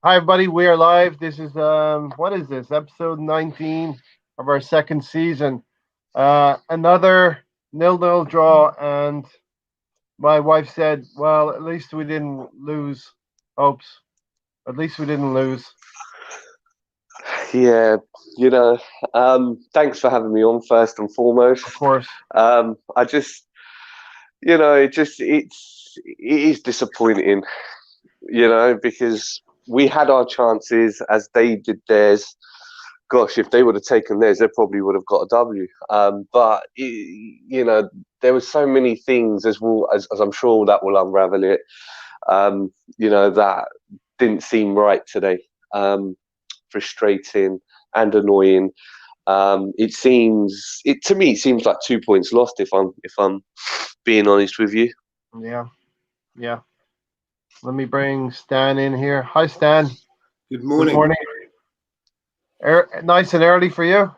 Hi, everybody. We are live. This is what is this? Episode 19 of our second season. Another nil-nil draw, and my wife said, "Well, at least we didn't lose. Hopes. At least we didn't lose." Yeah, you know, thanks for having me on first and foremost. Of course. I just, it is disappointing, because we had our chances as they did theirs. Gosh, if they would have taken theirs, they probably would have got a W. But there were so many things as I'm sure that will unravel it. That didn't seem right today. Frustrating and annoying. To me it seems like 2 points lost if I'm being honest with you. Yeah. Yeah. Let me bring Stan in here. Hi, Stan. Good Good morning. morning. Nice and early for you.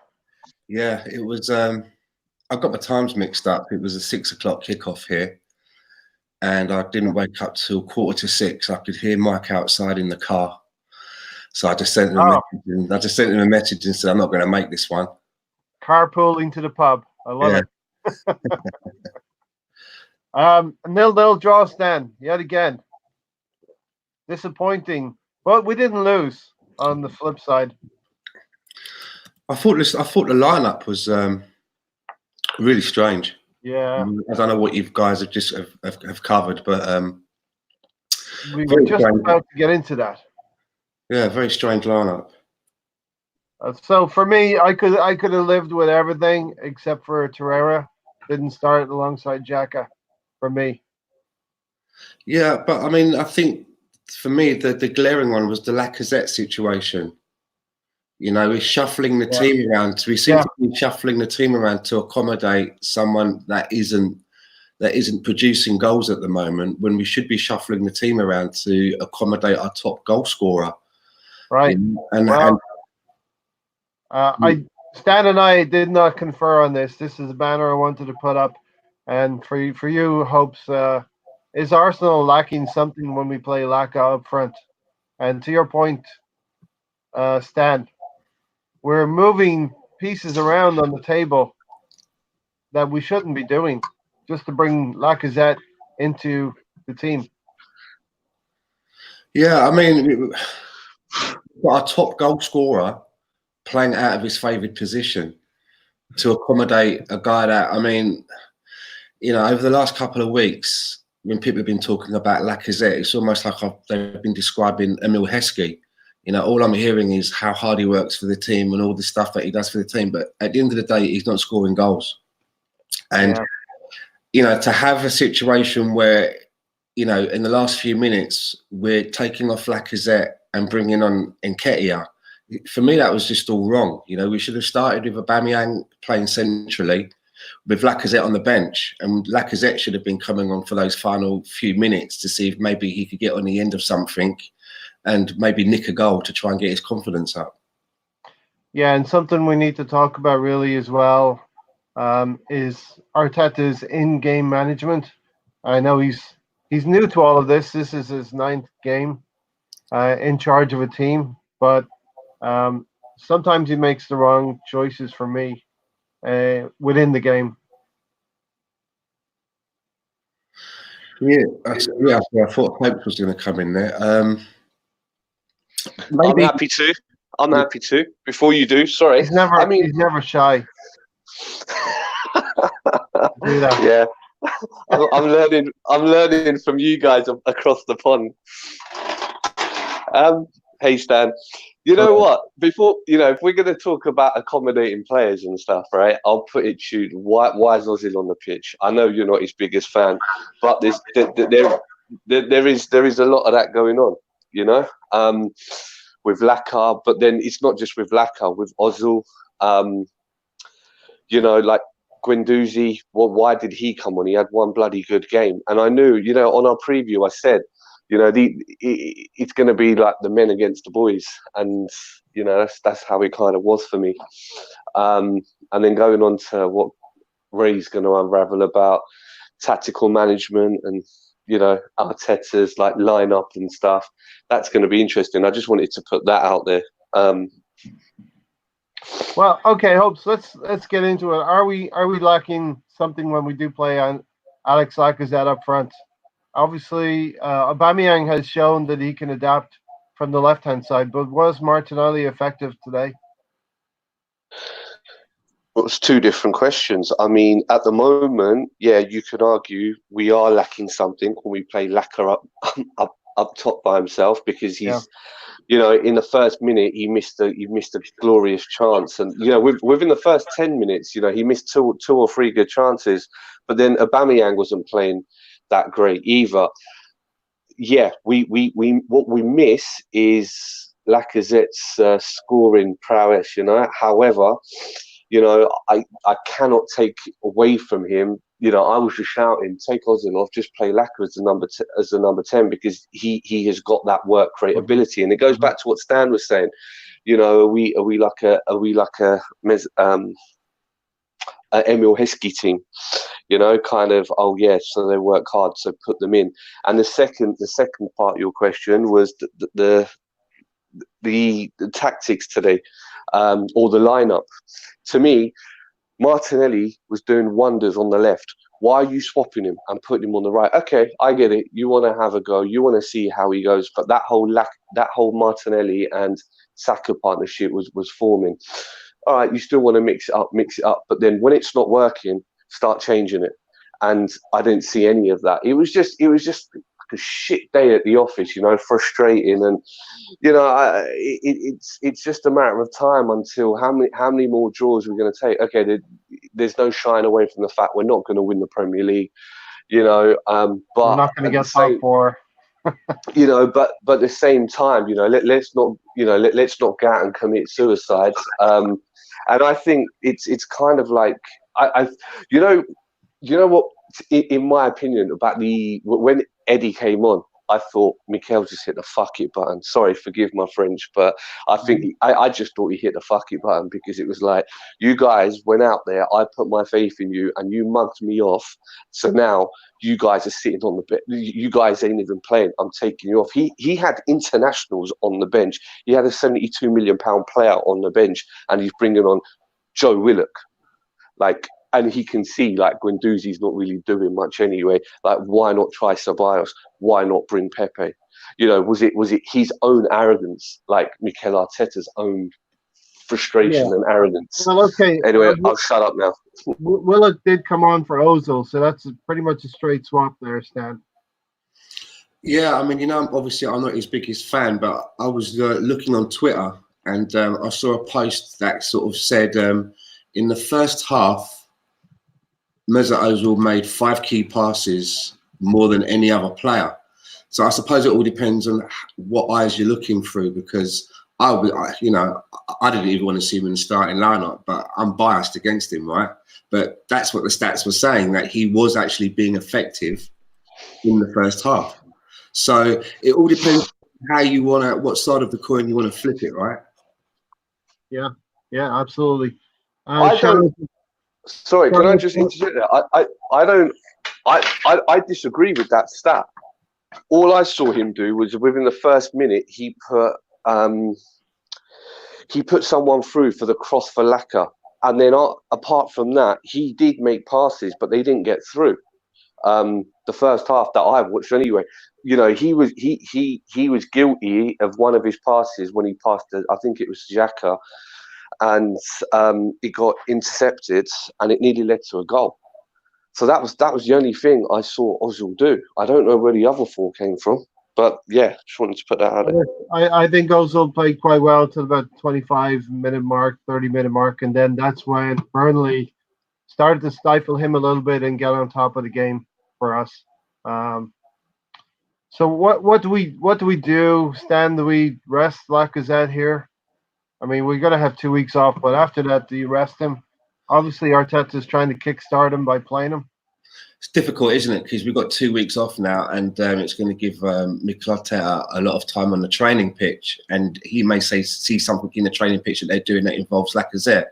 Yeah, it was. I got my times mixed up. It was a 6 o'clock kickoff here, and I didn't wake up till 5:45. I could hear Mike outside in the car, so I just sent him a message and said, "I'm not going to make this one." Carpooling to the pub. I love Yeah. it. Nil-nil draw, Stan. Yet again. Disappointing, but we didn't lose. On the flip side, I thought the lineup was really strange. yeah, I don't know what you guys have covered, but we were just about to get into that. Yeah, very strange lineup. So for me, I could have lived with everything except for Torreira. Didn't start alongside Xhaka for me. Yeah, but I mean, I think for me the glaring one was the Lacazette situation. He's shuffling the team around. We seem to be shuffling the team around to accommodate someone that isn't producing goals at the moment, when we should be shuffling the team around to accommodate our top goal scorer. Right. Stan and I did not confer on this. This is a banner I wanted to put up, and for you, Hopes, is Arsenal lacking something when we play Laka up front? And to your point, Stan, we're moving pieces around on the table that we shouldn't be doing, just to bring Lacazette into the team. Yeah, I mean, our top goal scorer playing out of his favoured position to accommodate a guy that, I mean, over the last couple of weeks, when people have been talking about Lacazette, it's almost like they've been describing Emil Heskey. All I'm hearing is how hard he works for the team and all the stuff that he does for the team. But at the end of the day, he's not scoring goals. And, to have a situation where, in the last few minutes, we're taking off Lacazette and bringing on Nketiah, for me, that was just all wrong. We should have started with Aubameyang playing centrally, with Lacazette on the bench, and Lacazette should have been coming on for those final few minutes to see if maybe he could get on the end of something and maybe nick a goal to try and get his confidence up. Yeah, and something we need to talk about really as well is Arteta's in-game management. I know he's new to all of this. This is his 9th game in charge of a team, but sometimes he makes the wrong choices for me within the game. Yeah, I thought Hope was going to come in there. I'm happy to. Before you do, sorry. He's never shy. Do that. Yeah, I'm learning from you guys across the pond. Hey Stan, you know what? Before if we're going to talk about accommodating players and stuff, right? I'll put it to you. Why is Ozil on the pitch? I know you're not his biggest fan, but there is a lot of that going on. With Laka, but then it's not just with Laka, with Ozil. Like Guendouzi, why did he come on? He had one bloody good game. And I knew, on our preview, I said, it's going to be like the men against the boys. And, that's how it kind of was for me. And then going on to what Ray's going to unravel about tactical management and you know, Arteta's like lineup and stuff. That's going to be interesting. I just wanted to put that out there. Well, okay, Hopes. Let's get into it. Are we lacking something when we do play on Alex Lacazette up front? Obviously, Aubameyang has shown that he can adapt from the left-hand side, but was Martinelli effective today? Well, it's two different questions. I mean, at the moment, yeah, you could argue we are lacking something when we play Laka up top by himself, because he's, you know, in the first minute he missed a glorious chance, and you know, within the first 10 minutes, you know, he missed two or three good chances, but then Aubameyang wasn't playing that great either. Yeah, we what we miss is Lacazette's scoring prowess, you know. However, you know, I cannot take away from him. You know, I was just shouting, take Ozil off, just play Laka as the number 10, because he has got that work rate ability, and it goes back to what Stan was saying. You know, are we like a Emil Heskey team? You know, kind of, oh yeah, so they work hard, so put them in. And the second part of your question was the tactics today, or the lineup. To me, Martinelli was doing wonders on the left. Why are you swapping him and putting him on the right? Okay, I get it. You want to have a go. You want to see how he goes. But that whole Martinelli and Saka partnership was forming. All right, you still want to mix it up. But then when it's not working, start changing it. And I didn't see any of that. It was just a shit day at the office, you know, frustrating, and you know, it's just a matter of time until how many more draws we're going to take. Okay, there's no shying away from the fact we're not going to win the Premier League, you know, but we're not going to get top four. You know, but at the same time, you know, let's not go out and commit suicide. And I think it's kind of like you know what, in my opinion, about when Eddie came on, I thought Mikel just hit the fuck it button. Sorry, forgive my French, but I think I just thought he hit the fuck it button, because it was like, you guys went out there, I put my faith in you, and you mugged me off. So now you guys are sitting on the bench. You guys ain't even playing. I'm taking you off. He had internationals on the bench. He had a £72 million player on the bench, and he's bringing on Joe Willock, like. And he can see, like, Guendouzi's not really doing much anyway. Like, why not try Ceballos? Why not bring Pepe? You know, was it his own arrogance, like Mikel Arteta's own frustration and arrogance? Well, okay. Anyway, I'll shut up now. Willock did come on for Ozil, so that's pretty much a straight swap there, Stan. Yeah, I mean, you know, obviously I'm not his biggest fan, but I was looking on Twitter, and I saw a post that sort of said, in the first half, Mesut Ozil made 5 key passes more than any other player. So I suppose it all depends on what eyes you're looking through, because I didn't even want to see him in the starting lineup, but I'm biased against him, right? But that's what the stats were saying, that he was actually being effective in the first half. So it all depends how you want to, what side of the coin you want to flip it, right? Yeah, absolutely. Sorry, can I just interject there? I disagree with that stat. All I saw him do was, within the first minute, he put someone through for the cross for Laka, and then apart from that, he did make passes, but they didn't get through. The first half that I watched, anyway, you know, he was guilty of one of his passes when he passed, I think it was Xhaka, and it got intercepted, and it nearly led to a goal. So that was the only thing I saw Ozil do. I don't know where the other 4 came from, but yeah, just wanted to put that out there. I think Ozil played quite well till about 25-minute mark, 30-minute mark, and then that's when Burnley started to stifle him a little bit and get on top of the game for us. So what do we do, Stan? Do we rest Lacazette here? I mean, we're going to have 2 weeks off, but after that, do you rest him? Obviously, Arteta's trying to kickstart him by playing him. It's difficult, isn't it? Because we've got 2 weeks off now, and it's going to give Mikel Arteta a lot of time on the training pitch, and he may see something in the training pitch that they're doing that involves Lacazette.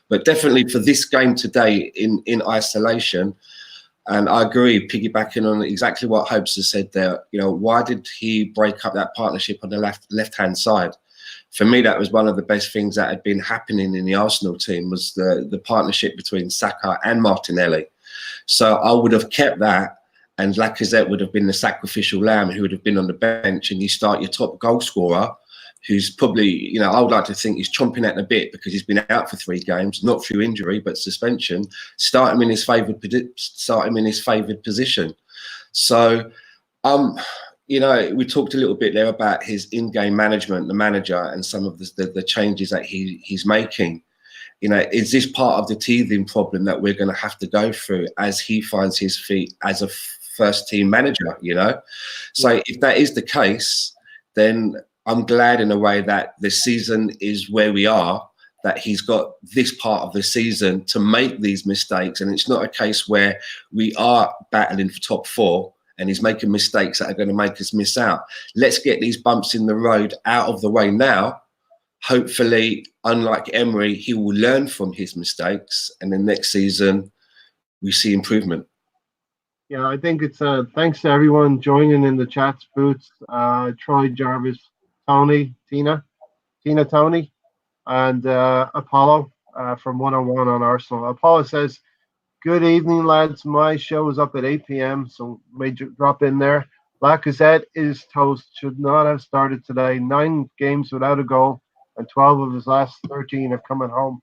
But definitely for this game today, in isolation, And I agree, piggybacking on exactly what Hopes has said there. You know, why did he break up that partnership on the left-hand side? For me, that was one of the best things that had been happening in the Arsenal team, was the partnership between Saka and Martinelli. So I would have kept that, and Lacazette would have been the sacrificial lamb who would have been on the bench, and you start your top goal scorer, who's probably, you know, I would like to think he's chomping at the bit because he's been out for 3 games, not through injury, but suspension. Start him in his favoured position. So, you know, we talked a little bit there about his in-game management, the manager, and some of the changes that he's making. You know, is this part of the teething problem that we're going to have to go through as he finds his feet as a first-team manager, you know? So if that is the case, then I'm glad in a way that the season is where we are, that he's got this part of the season to make these mistakes. And it's not a case where we are battling for top 4 and he's making mistakes that are going to make us miss out. Let's get these bumps in the road out of the way now. Hopefully, unlike Emery, he will learn from his mistakes. And then next season, we see improvement. Yeah, I think it's thanks to everyone joining in the chats, Boots, Troy, Jarvis, Tony, Tina, Tony, and Apollo from 101 on Arsenal. Apollo says, "Good evening, lads. My show is up at 8 p.m., so may drop in there. Lacazette is toast. Should not have started today. 9 games without a goal, and 12 of his last 13 have come at home."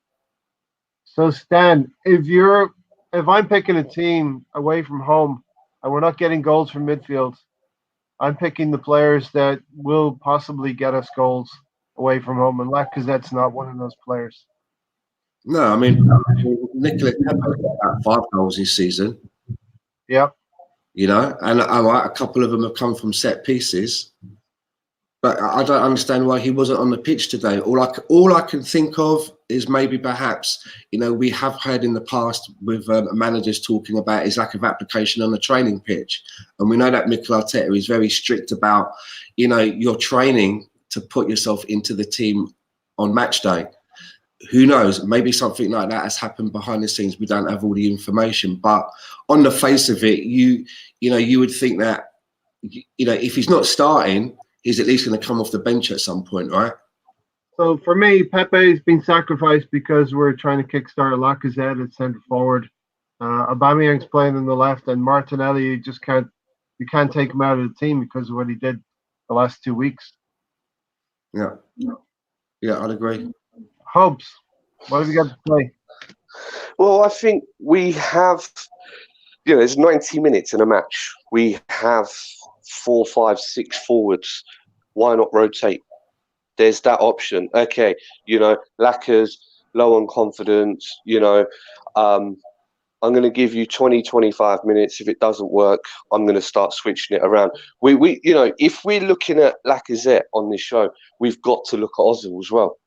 So, Stan, if I'm picking a team away from home and we're not getting goals from midfield, I'm picking the players that will possibly get us goals away from home, and Lacazette's not one of those players. No, I mean, Nicolas Pepe got about 5 goals this season. Yep. You know, and a couple of them have come from set pieces. But I don't understand why he wasn't on the pitch today. All I can think of is maybe perhaps, you know, we have heard in the past with managers talking about his lack of application on the training pitch. And we know that Mikel Arteta is very strict about, you know, your training to put yourself into the team on match day. Who knows? Maybe something like that has happened behind the scenes. We don't have all the information. But on the face of it, you would think that, you know, if he's not starting, he's at least going to come off the bench at some point, right? So for me, Pepe's been sacrificed because we're trying to kickstart Lacazette at centre forward. Aubameyang's playing on the left, and Martinelli, you can't take him out of the team because of what he did the last 2 weeks. Yeah, I'd agree. Hopes, what have you got to play? Well, I think we have, you know, there's 90 minutes in a match. We have 4, 5, 6 forwards. Why not rotate? There's that option. Okay, you know, Lacazette, low on confidence, you know, I'm going to give you 20, 25 minutes. If it doesn't work, I'm going to start switching it around. We you know, if we're looking at Lacazette on this show, we've got to look at Ozil as well,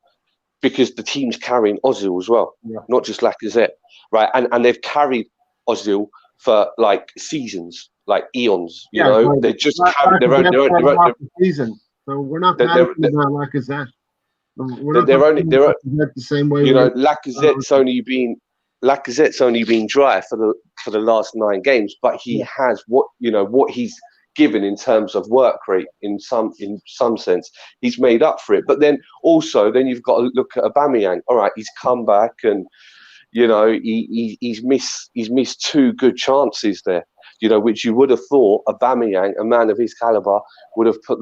because the team's carrying Ozil as well, not just Lacazette, right? And they've carried Ozil for like seasons, like eons. You know, right. they just carried their own season. So we're not panicking about Lacazette. We're not the same way. You know, Lacazette's only been dry for the last 9 games, but he has what he's given in terms of work rate in some sense. He's made up for it. But then you've got to look at Aubameyang. All right, he's come back and, you know, he's missed 2 good chances there, you know, which you would have thought Aubameyang, a man of his caliber, would have put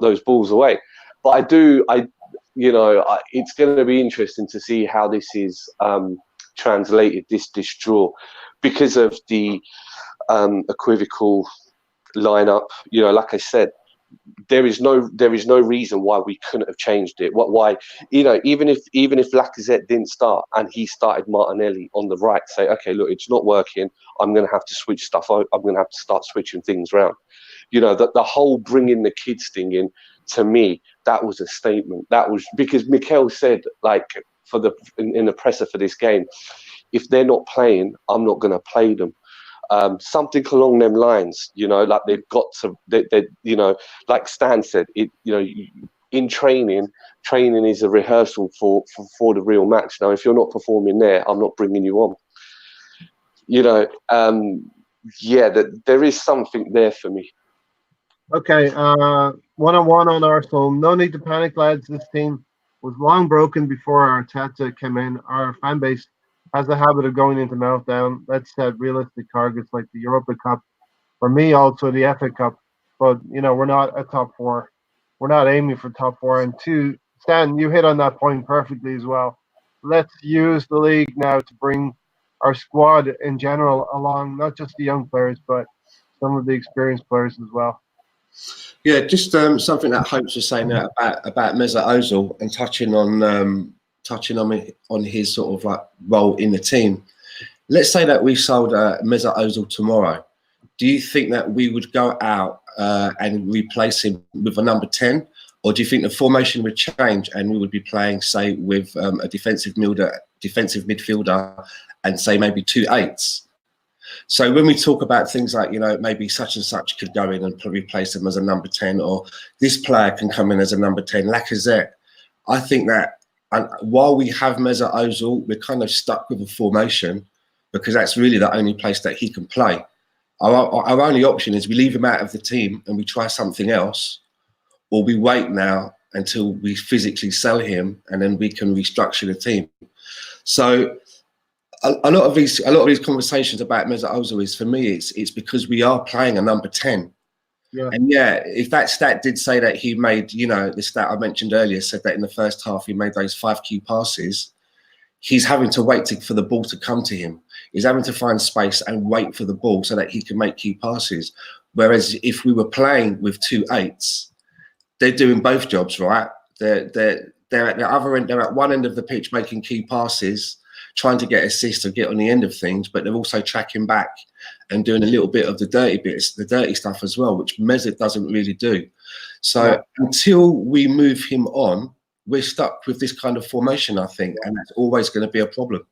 those balls away. But it's going to be interesting to see how this is translated, this draw, because of the equivocal lineup. You know, like I said, there is no reason why we couldn't have changed it. Why, you know, even if Lacazette didn't start and he started Martinelli on the right, say, okay, look, it's not working. I'm going to have to switch stuff out. I'm going to have to start switching things around. You know, the whole bringing the kids thing in, to me, that was a statement. That was because Mikel said, like, in the presser for this game, if they're not playing, I'm not going to play them. Something along them lines, you know, like they've got to, you know, like Stan said, in training is a rehearsal for the real match. Now, if you're not performing there, I'm not bringing you on. yeah, that there is something there for me. Okay, one-on-one on Arsenal. No need to panic, lads. This team was long broken before Arteta came in. Our fan base has a habit of going into meltdown. Let's set realistic targets like the Europa Cup. For me, also the FA Cup. But, we're not a top four. We're not aiming for top four. And two, Stan, you hit on that point perfectly as well. Let's use the league now to bring our squad in general along, not just the young players, but some of the experienced players as well. Yeah, just something that Hopes was saying about Mesut Ozil and touching on his sort of like role in the team. Let's say that we sold Mesut Ozil tomorrow. Do you think that we would go out and replace him with a number 10, or do you think the formation would change and we would be playing, say, with a defensive midfielder, and say maybe 2 8s? So when we talk about things like, maybe such and such could go in and replace him as a number 10, or this player can come in as a number 10, Lacazette, I think that while we have Mesut Ozil, we're kind of stuck with a formation because that's really the only place that he can play. Our only option is we leave him out of the team and we try something else, or we wait now until we physically sell him and then we can restructure the team. So a lot of these conversations about Mesut Ozil is, for me, it's because we are playing a number 10. Yeah. And yeah, if that stat did say that he made, the stat I mentioned earlier said that in the first half he made those 5 key passes, he's having to wait for the ball to come to him. He's having to find space and wait for the ball so that he can make key passes. Whereas if we were playing with 2 8s, they're doing both jobs, right? They're at the other end. They're at one end of the pitch making key passes, trying to get assists or get on the end of things, but they're also tracking back and doing a little bit of the dirty stuff as well, which Mesut doesn't really do. So until we move him on, we're stuck with this kind of formation, I think, and that's always going to be a problem.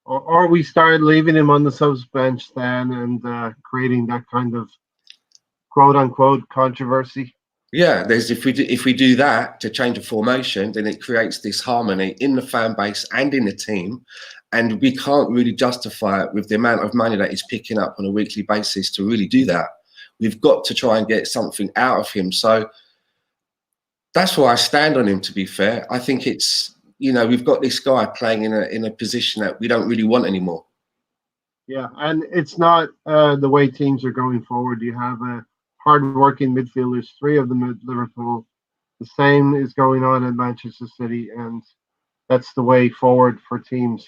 Or we start leaving him on the subs bench then and creating that kind of quote-unquote controversy. Yeah, if we do that to change a formation, then it creates this harmony in the fan base and in the team, and we can't really justify it with the amount of money that he's picking up on a weekly basis to really do that. We've got to try and get something out of him. So that's why I stand on him, to be fair. I think it's, we've got this guy playing in a position that we don't really want anymore. Yeah, and it's not the way teams are going forward. You have hard-working midfielders, 3 of them at Liverpool. The same is going on in Manchester City, and that's the way forward for teams.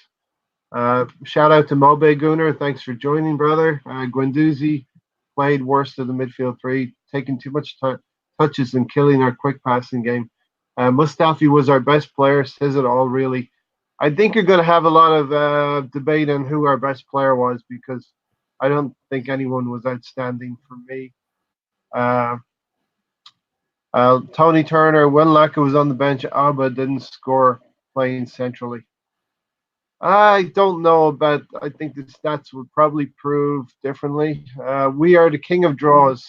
Shout out to Mobe Gunnar. Thanks for joining, brother. Guendouzi played worst of the midfield 3, taking too much touches and killing our quick passing game. Mustafi was our best player, says it all, really. I think you're going to have a lot of debate on who our best player was, because I don't think anyone was outstanding for me. Tony Turner, when Laka was on the bench, Abba didn't score playing centrally. I don't know about, I think the stats would probably prove differently. We are the king of draws,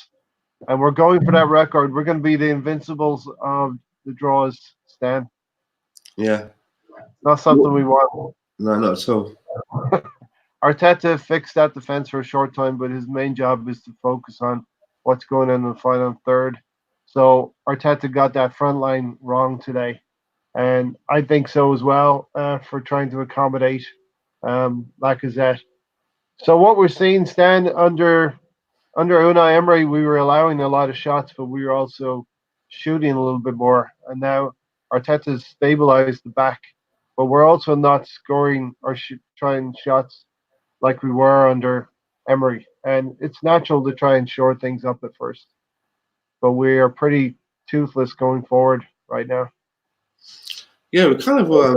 and we're going for that record. We're going to be the invincibles of the draws, Stan. Yeah. Not something we want. No, not at all. Arteta fixed that defense for a short time, but his main job is to focus on what's going on in the final third. So Arteta got that front line wrong today, and I think so as well, for trying to accommodate Lacazette. So what we're seeing, Stan, under Unai Emery, we were allowing a lot of shots, but we were also shooting a little bit more. And now Arteta's stabilized the back, but we're also not scoring or trying shots like we were under Emery. And it's natural to try and shore things up at first, but we are pretty toothless going forward right now. Yeah, we kind of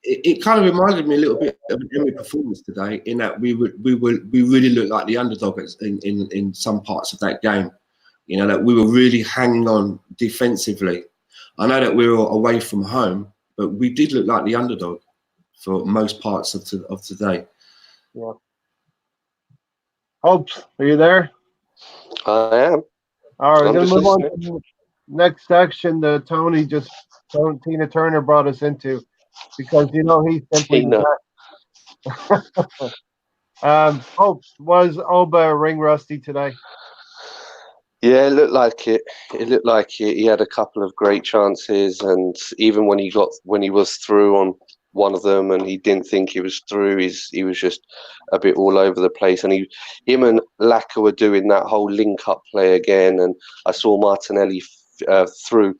it kind of reminded me a little bit of an Emery performance today, in that we really looked like the underdog in some parts of that game. That we were really hanging on defensively. I know that we were away from home, but we did look like the underdog for most parts of today. Yeah. Hopes, are you there? I am. All right, we're going to move on listening. to the next section that Tina Turner brought us into, because he's simply Tina. the best. Hopes, was Oba ring rusty today? Yeah, it looked like it. It looked like it. He had a couple of great chances, and even when he was through on one of them, and he didn't think he was through, he was just a bit all over the place. And him and Laka were doing that whole link up play again, and I saw Martinelli through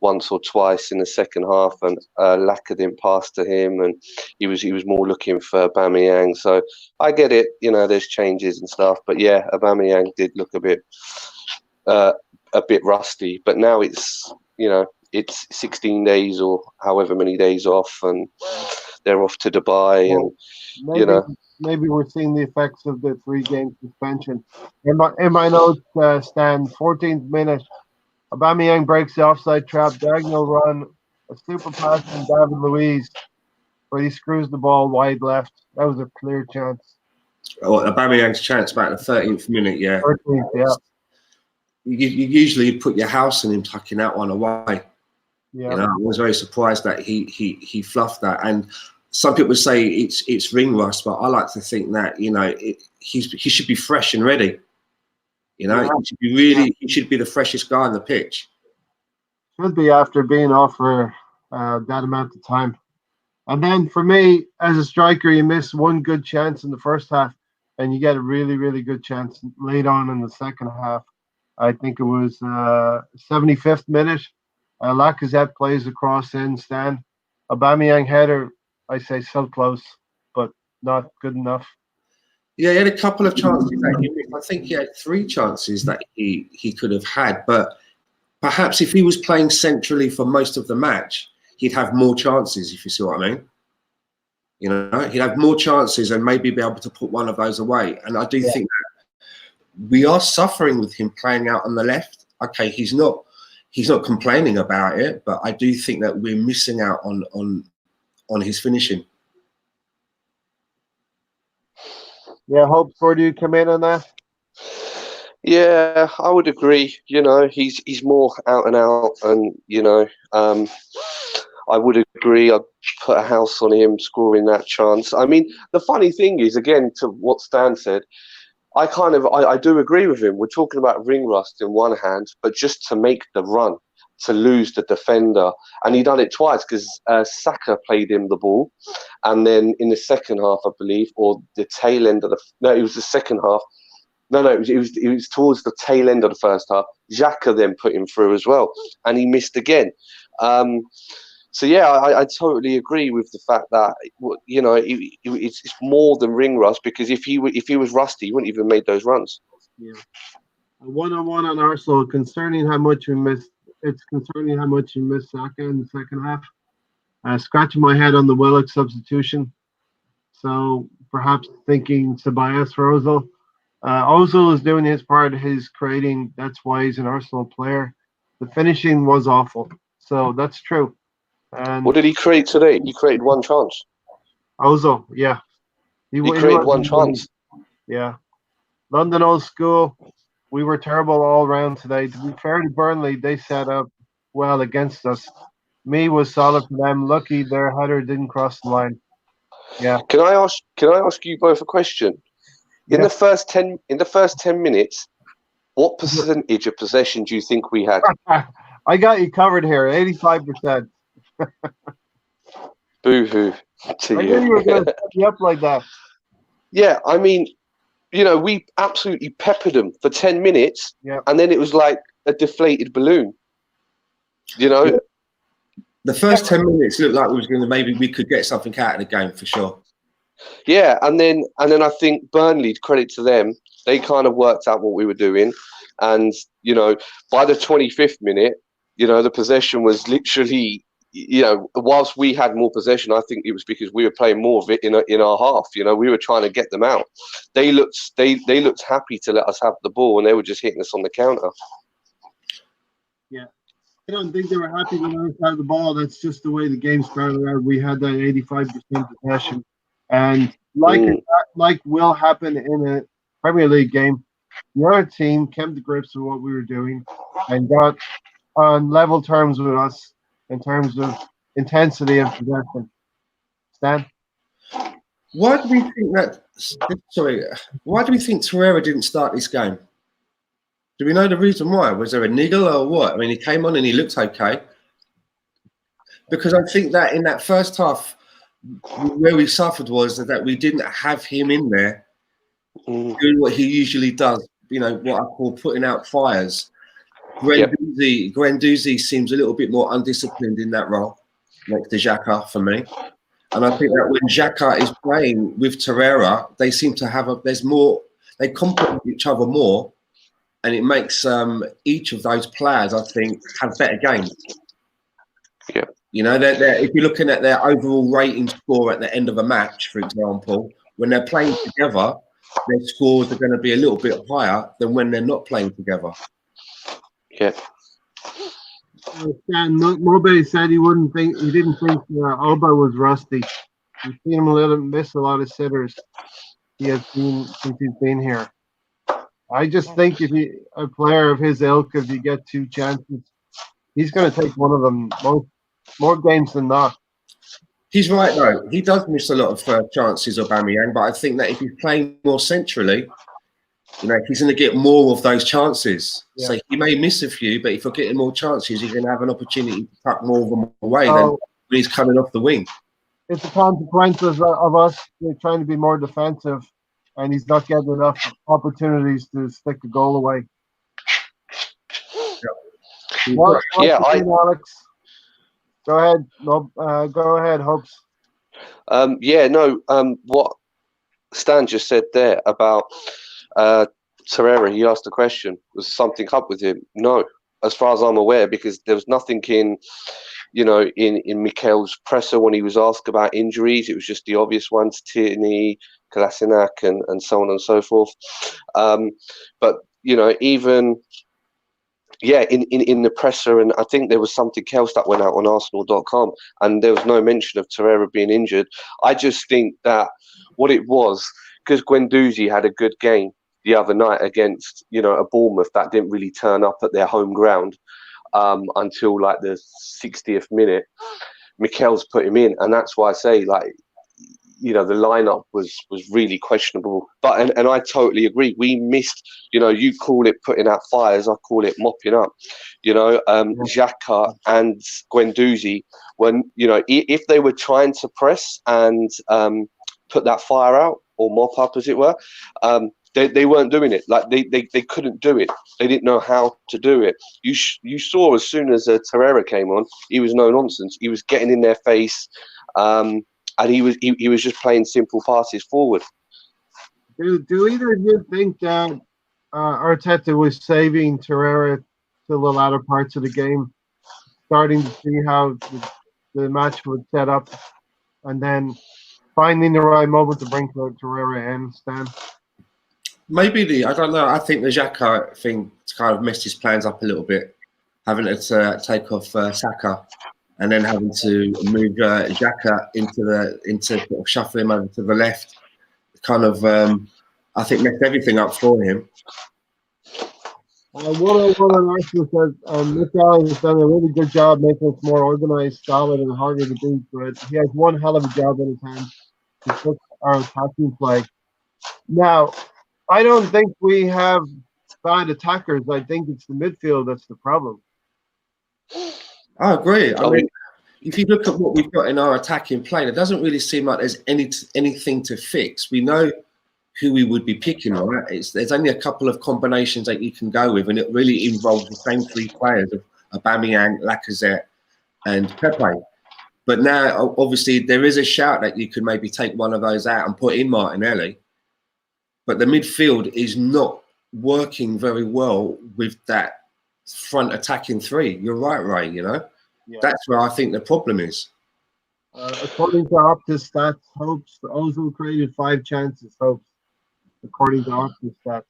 once or twice in the second half, and Laka didn't pass to him, and he was more looking for Aubameyang. So I get it, there's changes and stuff, but yeah, Aubameyang did look uh, a bit rusty. But now it's 16 days or however many days off, and they're off to Dubai, Well, and you maybe know. maybe we're seeing the effects of the 3 game suspension. In my notes, Stan, 14th minute, Aubameyang breaks the offside trap, diagonal run, a super pass from David Luiz, where he screws the ball wide left. That was a clear chance. Well, Aubameyang's chance back the 13th minute, yeah. 13th, yeah. You usually put your house on him tucking that one away. Yeah. I was very surprised that he fluffed that. And some people say it's ring rust, but I like to think that he should be fresh and ready. He should be he should be the freshest guy on the pitch. Should be after being off for that amount of time. And then for me, as a striker, you miss one good chance in the first half, and you get a really, really good chance late on in the second half. I think it was 75th minute. Lacazette plays across in stand. Aubameyang header, I say so close, but not good enough. Yeah, he had a couple of chances that he missed. I think he had 3 chances that he could have had, but perhaps if he was playing centrally for most of the match, he'd have more chances, if you see what I mean. He'd have more chances and maybe be able to put one of those away. And I do think that we are suffering with him playing out on the left. Okay, he's not complaining about it, but I do think that we're missing out on his finishing. Yeah, Hopes, where do you come in on that? Yeah, I would agree. He's more out and out, and I would agree. I'd put a house on him scoring that chance. I mean, the funny thing is, again, to what Stan said, I do agree with him. We're talking about ring rust in one hand, but just to make the run, to lose the defender, and he done it twice because Saka played him the ball, and then in the second half, I believe, or the tail end of it was the second half. No, it was towards the tail end of the first half. Xhaka then put him through as well, and he missed again. So yeah, I totally agree with the fact that it's more than ring rust, because if he was rusty, he wouldn't even made those runs. Yeah, a 1-on-1 on Arsenal. Concerning how much we missed. It's concerning how much you missed Saka in the second half. Scratching my head on the Willock substitution. So perhaps thinking Tobias for Ozil. Ozil is doing his part. He's creating. That's why he's an Arsenal player. The finishing was awful. So that's true. And what did he create today? He created one chance. Ozil, yeah. He created one chance. Yeah. London Old School. We were terrible all round today. To be fair to Burnley, they set up well against us. Me was solid for them. Lucky their header didn't cross the line. Yeah. Can I ask you both a question? In the first 10 minutes, what percentage of possession do you think we had? I got you covered here, 85%. Boo-hoo to I you. knew you were going to set me up like that. Yeah, I mean, we absolutely peppered them for 10 minutes, and then it was like a deflated balloon. The first 10 minutes looked like maybe we could get something out of the game for sure. Yeah, and then I think Burnley, credit to them, they kind of worked out what we were doing, and by the 25th minute, the possession was literally, whilst we had more possession, I think it was because we were playing more of it in our half. We were trying to get them out. They looked happy to let us have the ball, and they were just hitting us on the counter. Yeah. I don't think they were happy when I was out of the ball. That's just the way the game started out. We had that 85% possession. And like will happen in a Premier League game, the other team came to grips with what we were doing and got on level terms with us in terms of intensity and possession. Stan? Why do we think that? Sorry, why do we think Torreira didn't start this game? Do we know the reason why? Was there a niggle or what? I mean, he came on and he looked okay. Because I think that in that first half, where we suffered was that we didn't have him in there doing what he usually does. You know, what I call putting out fires. Guendouzi seems a little bit more undisciplined in that role, next to Xhaka for me. And I think that when Xhaka is playing with Torreira, they seem to have there's more. They complement each other more, and it makes each of those players, I think, have better games. Yeah. You know, if you're looking at their overall rating score at the end of a match, for example, when they're playing together, their scores are going to be a little bit higher than when they're not playing together. Yeah. Stan, nobody said he didn't think Alba was rusty. You've seen him miss a lot of sitters. He has been since he's been here. I just think a player of his ilk, if you get 2 chances, he's going to take one of them more games than not. He's right though. He does miss a lot of chances, Aubameyang, but I think that if he's playing more centrally, you know, he's going to get more of those chances. Yeah. So he may miss a few, but if you're getting more chances, you're going to have an opportunity to tuck more of them away than when he's coming off the wing. It's the consequences of us trying to be more defensive, and he's not getting enough opportunities to stick the goal away. Alex. Go ahead. Go ahead, Hopes. What Stan just said there about Torreira, he asked the question, was something up with him? No, as far as I'm aware, because there was nothing in Mikel's presser when he was asked about injuries. It was just the obvious ones, Tierney, Kolasinac, and so on and so forth. But, you know, even... Yeah, in the presser, and I think there was something else that went out on Arsenal.com, and there was no mention of Torreira being injured. I just think that what it was, because Guendouzi had a good game the other night against, you know, a Bournemouth that didn't really turn up at their home ground until like the 60th minute. Mikel's put him in, and that's why I say, like, you know, the lineup was really questionable. But and I totally agree. We missed, you know, you call it putting out fires, I call it mopping up. You know, Xhaka and Guendouzi, when, you know, if they were trying to press and put that fire out or mop up, as it were, they weren't doing it. Like they couldn't do it. They didn't know how to do it. You saw as soon as Torreira came on, he was no nonsense. He was getting in their face. And he was just playing simple passes forward. Do either of you think that Arteta was saving Torreira till the latter parts of the game, starting to see how the match would set up, and then finding the right moment to bring Torreira in, Stan? Maybe I don't know. I think the Xhaka thing kind of messed his plans up a little bit, having to take off Saka. And then having to move Xhaka into sort of shuffle him over to the left, kind of I think messed everything up for him. One on Arsenal says Mikel has done a really good job making us more organised, solid, and harder to beat. But he has one hell of a job in his hands to fix our attacking play. Now, I don't think we have bad attackers. I think it's the midfield that's the problem. I agree. I mean, if you look at what we've got in our attacking play, it doesn't really seem like there's anything to fix. We know who we would be picking, right? There's only a couple of combinations that you can go with, and it really involves the same 3 players of Aubameyang, Lacazette, and Pepe. But now, obviously, there is a shout that you could maybe take one of those out and put in Martinelli. But the midfield is not working very well with that front attacking 3. You're right, Ray, you know? Yeah. That's where I think the problem is. According to Optus stats, Hopes, Ozil created 5 chances, Hopes, according to Optus stats.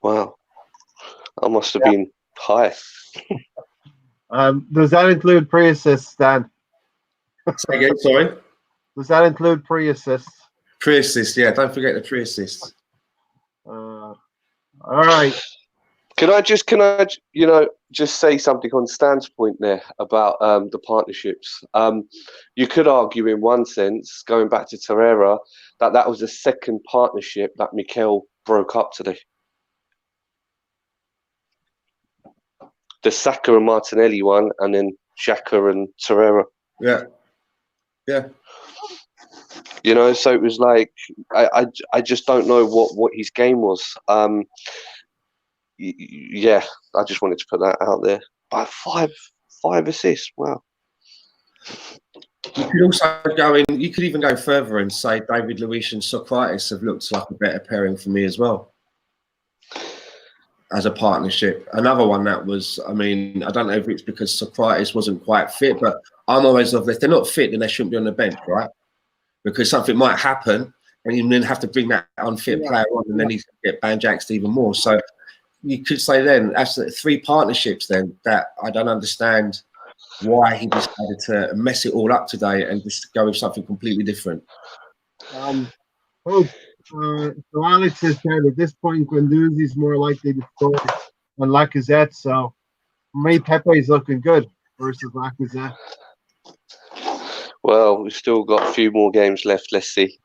Wow. I must have been high. Does that include pre-assists, Stan? Say again, sorry? Does that include pre-assists? Pre-assists, yeah. Don't forget the pre-assists. All right. Can I, just say something on Stan's point there about the partnerships? You could argue, in one sense, going back to Torreira, that was the second partnership that Mikel broke up today. The Saka and Martinelli one, and then Xhaka and Torreira. Yeah. So it was like I just don't know what his game was. Yeah, I just wanted to put that out there. But five assists, wow. You could also go in. You could even go further and say David Luiz and Socrates have looked like a better pairing for me as well as a partnership. Another one that was, I mean, I don't know if it's because Socrates wasn't quite fit, but I'm always of if they're not fit, then they shouldn't be on the bench, right? Because something might happen, and you then have to bring that unfit player on, and then he's going to get banjaxed even more. So you could say then that's the three partnerships then that I don't understand why he decided to mess it all up today and just go with something completely different. So Alex has said at this point, Guendouzi's more likely to score than Lacazette. So for me, Pepe's looking good versus Lacazette. Well, we've still got a few more games left. Let's see.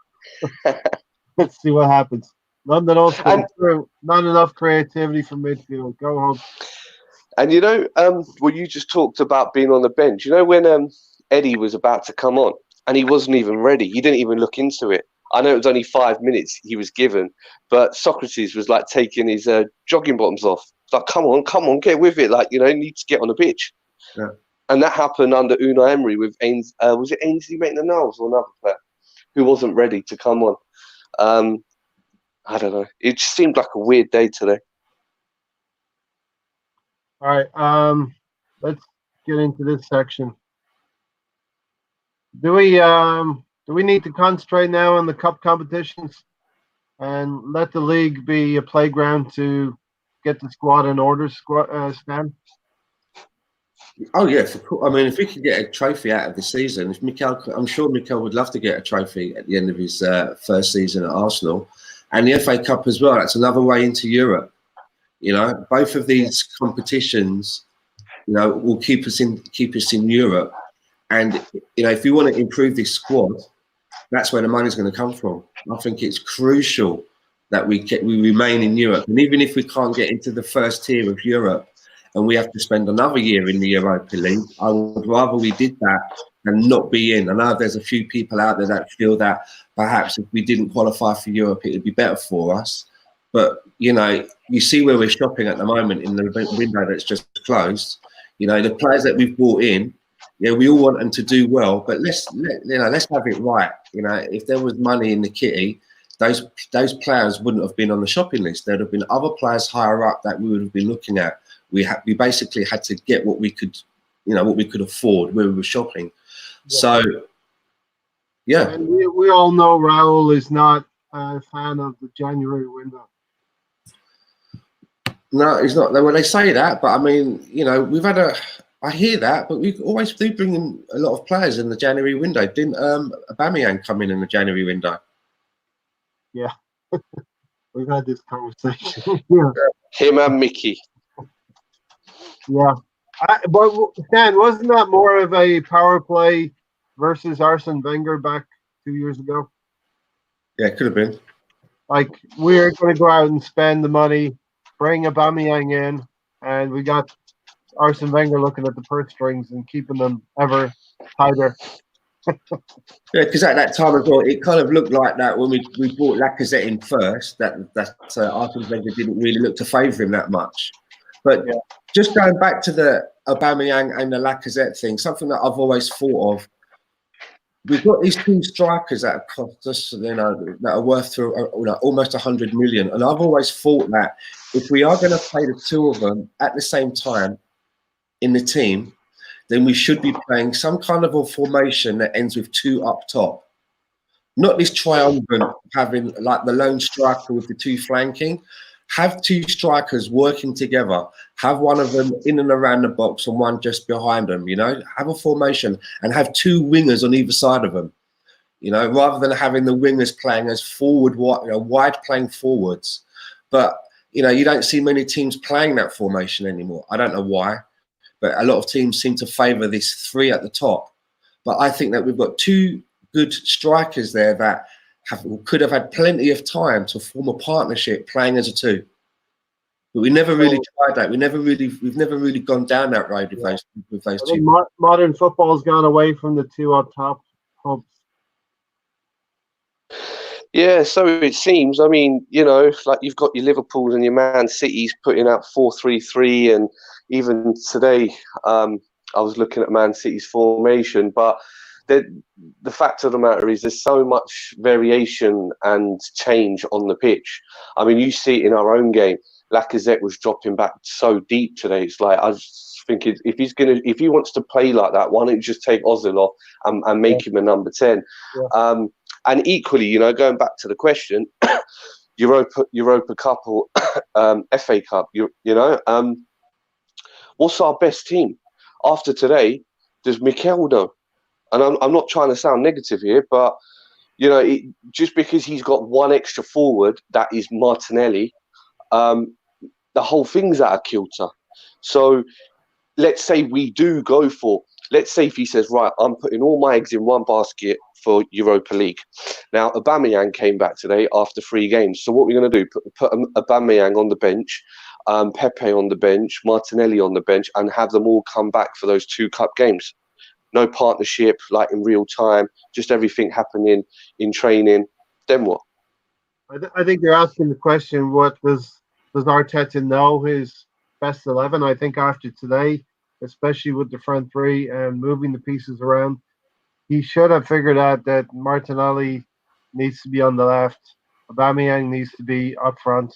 Let's see what happens. Nothing else comes through. Not enough creativity from midfield. Go home. And well, you just talked about being on the bench. When Eddie was about to come on and he wasn't even ready. He didn't even look into it. I know it was only 5 minutes he was given, but Socrates was like taking his jogging bottoms off. It's like, come on, get with it. Like, you need to get on the pitch. Yeah. And that happened under Unai Emery with was it Ainsley Maitland-Niles or another player who wasn't ready to come on? I don't know. It just seemed like a weird day today. All right. Let's get into this section. Do we need to concentrate now on the cup competitions and let the league be a playground to get the squad in order, Stan? Oh yes, I mean, if we could get a trophy out of the season, I'm sure Mikel would love to get a trophy at the end of his first season at Arsenal, and the FA Cup as well. That's another way into Europe. Both of these competitions, will keep us in Europe, and if you want to improve this squad, that's where the money's going to come from. I think it's crucial that we remain in Europe, and even if we can't get into the first tier of Europe, and we have to spend another year in the Europa League, I would rather we did that than not be in. I know there's a few people out there that feel that perhaps if we didn't qualify for Europe, it would be better for us. But, you see where we're shopping at the moment in the window that's just closed. The players that we've brought in, we all want them to do well, but let's have it right. If there was money in the kitty, those players wouldn't have been on the shopping list. There'd have been other players higher up that we would have been looking at. We basically had to get what we could, what we could afford where we were shopping. Yeah. So, yeah. And we all know Raul is not a fan of the January window. No, he's not. Well, they say that, but I mean, we've had I hear that, but we always do bring in a lot of players in the January window. Didn't Aubameyang come in the January window? Yeah. We've had this conversation. Yeah. Him and Mickey. Yeah. But Stan, wasn't that more of a power play versus Arsene Wenger back 2 years ago? Yeah, it could have been. Like, we're going to go out and spend the money, bring Aubameyang in, and we got Arsene Wenger looking at the purse strings and keeping them ever tighter. Yeah, because at that time as well, it kind of looked like that when we brought Lacazette in first, that Arsene Wenger didn't really look to favour him that much. But just going back to the Aubameyang and the Lacazette thing, something that I've always thought of, we've got these two strikers that have cost us, that are worth almost 100 million. And I've always thought that if we are going to play the two of them at the same time in the team, then we should be playing some kind of a formation that ends with two up top. Not this triumvirate having like the lone striker with the two flanking. Have two strikers working together. Have one of them in and around the box and one just behind them, Have a formation and have two wingers on either side of them, rather than having the wingers playing as forward, wide playing forwards. But, you don't see many teams playing that formation anymore. I don't know why, but a lot of teams seem to favour this 3 at the top. But I think that we've got 2 good strikers there that could have had plenty of time to form a partnership playing as a 2. But we never really tried that. We've never really gone down that road with those I think 2. modern football's gone away from the 2 up top hubs. Yeah, so it seems. I mean, like you've got your Liverpools and your Man Cities putting out 4-3-3, and even today, I was looking at Man City's formation. But the fact of the matter is, there's so much variation and change on the pitch. I mean, you see it in our own game. Lacazette was dropping back so deep today. It's like I was thinking, if he wants to play like that, why don't you just take Ozil off and make him a number 10? Yeah. And equally, going back to the question, Europa Cup or FA Cup, what's our best team? After today, does Mikel know? And I'm not trying to sound negative here, but just because he's got one extra forward, that is Martinelli, the whole thing's out of kilter. So let's say we do go let's say if he says, right, I'm putting all my eggs in one basket for Europa League. Now, Aubameyang came back today after 3 games. So what we're going to do, put Aubameyang on the bench, Pepe on the bench, Martinelli on the bench, and have them all come back for those 2 cup games. No partnership, like in real time, just everything happening in training. Then what? I think they're asking the question, what does Arteta know his best 11? I think after today, especially with the front 3 and moving the pieces around, he should have figured out that Martinelli needs to be on the left, Aubameyang needs to be up front,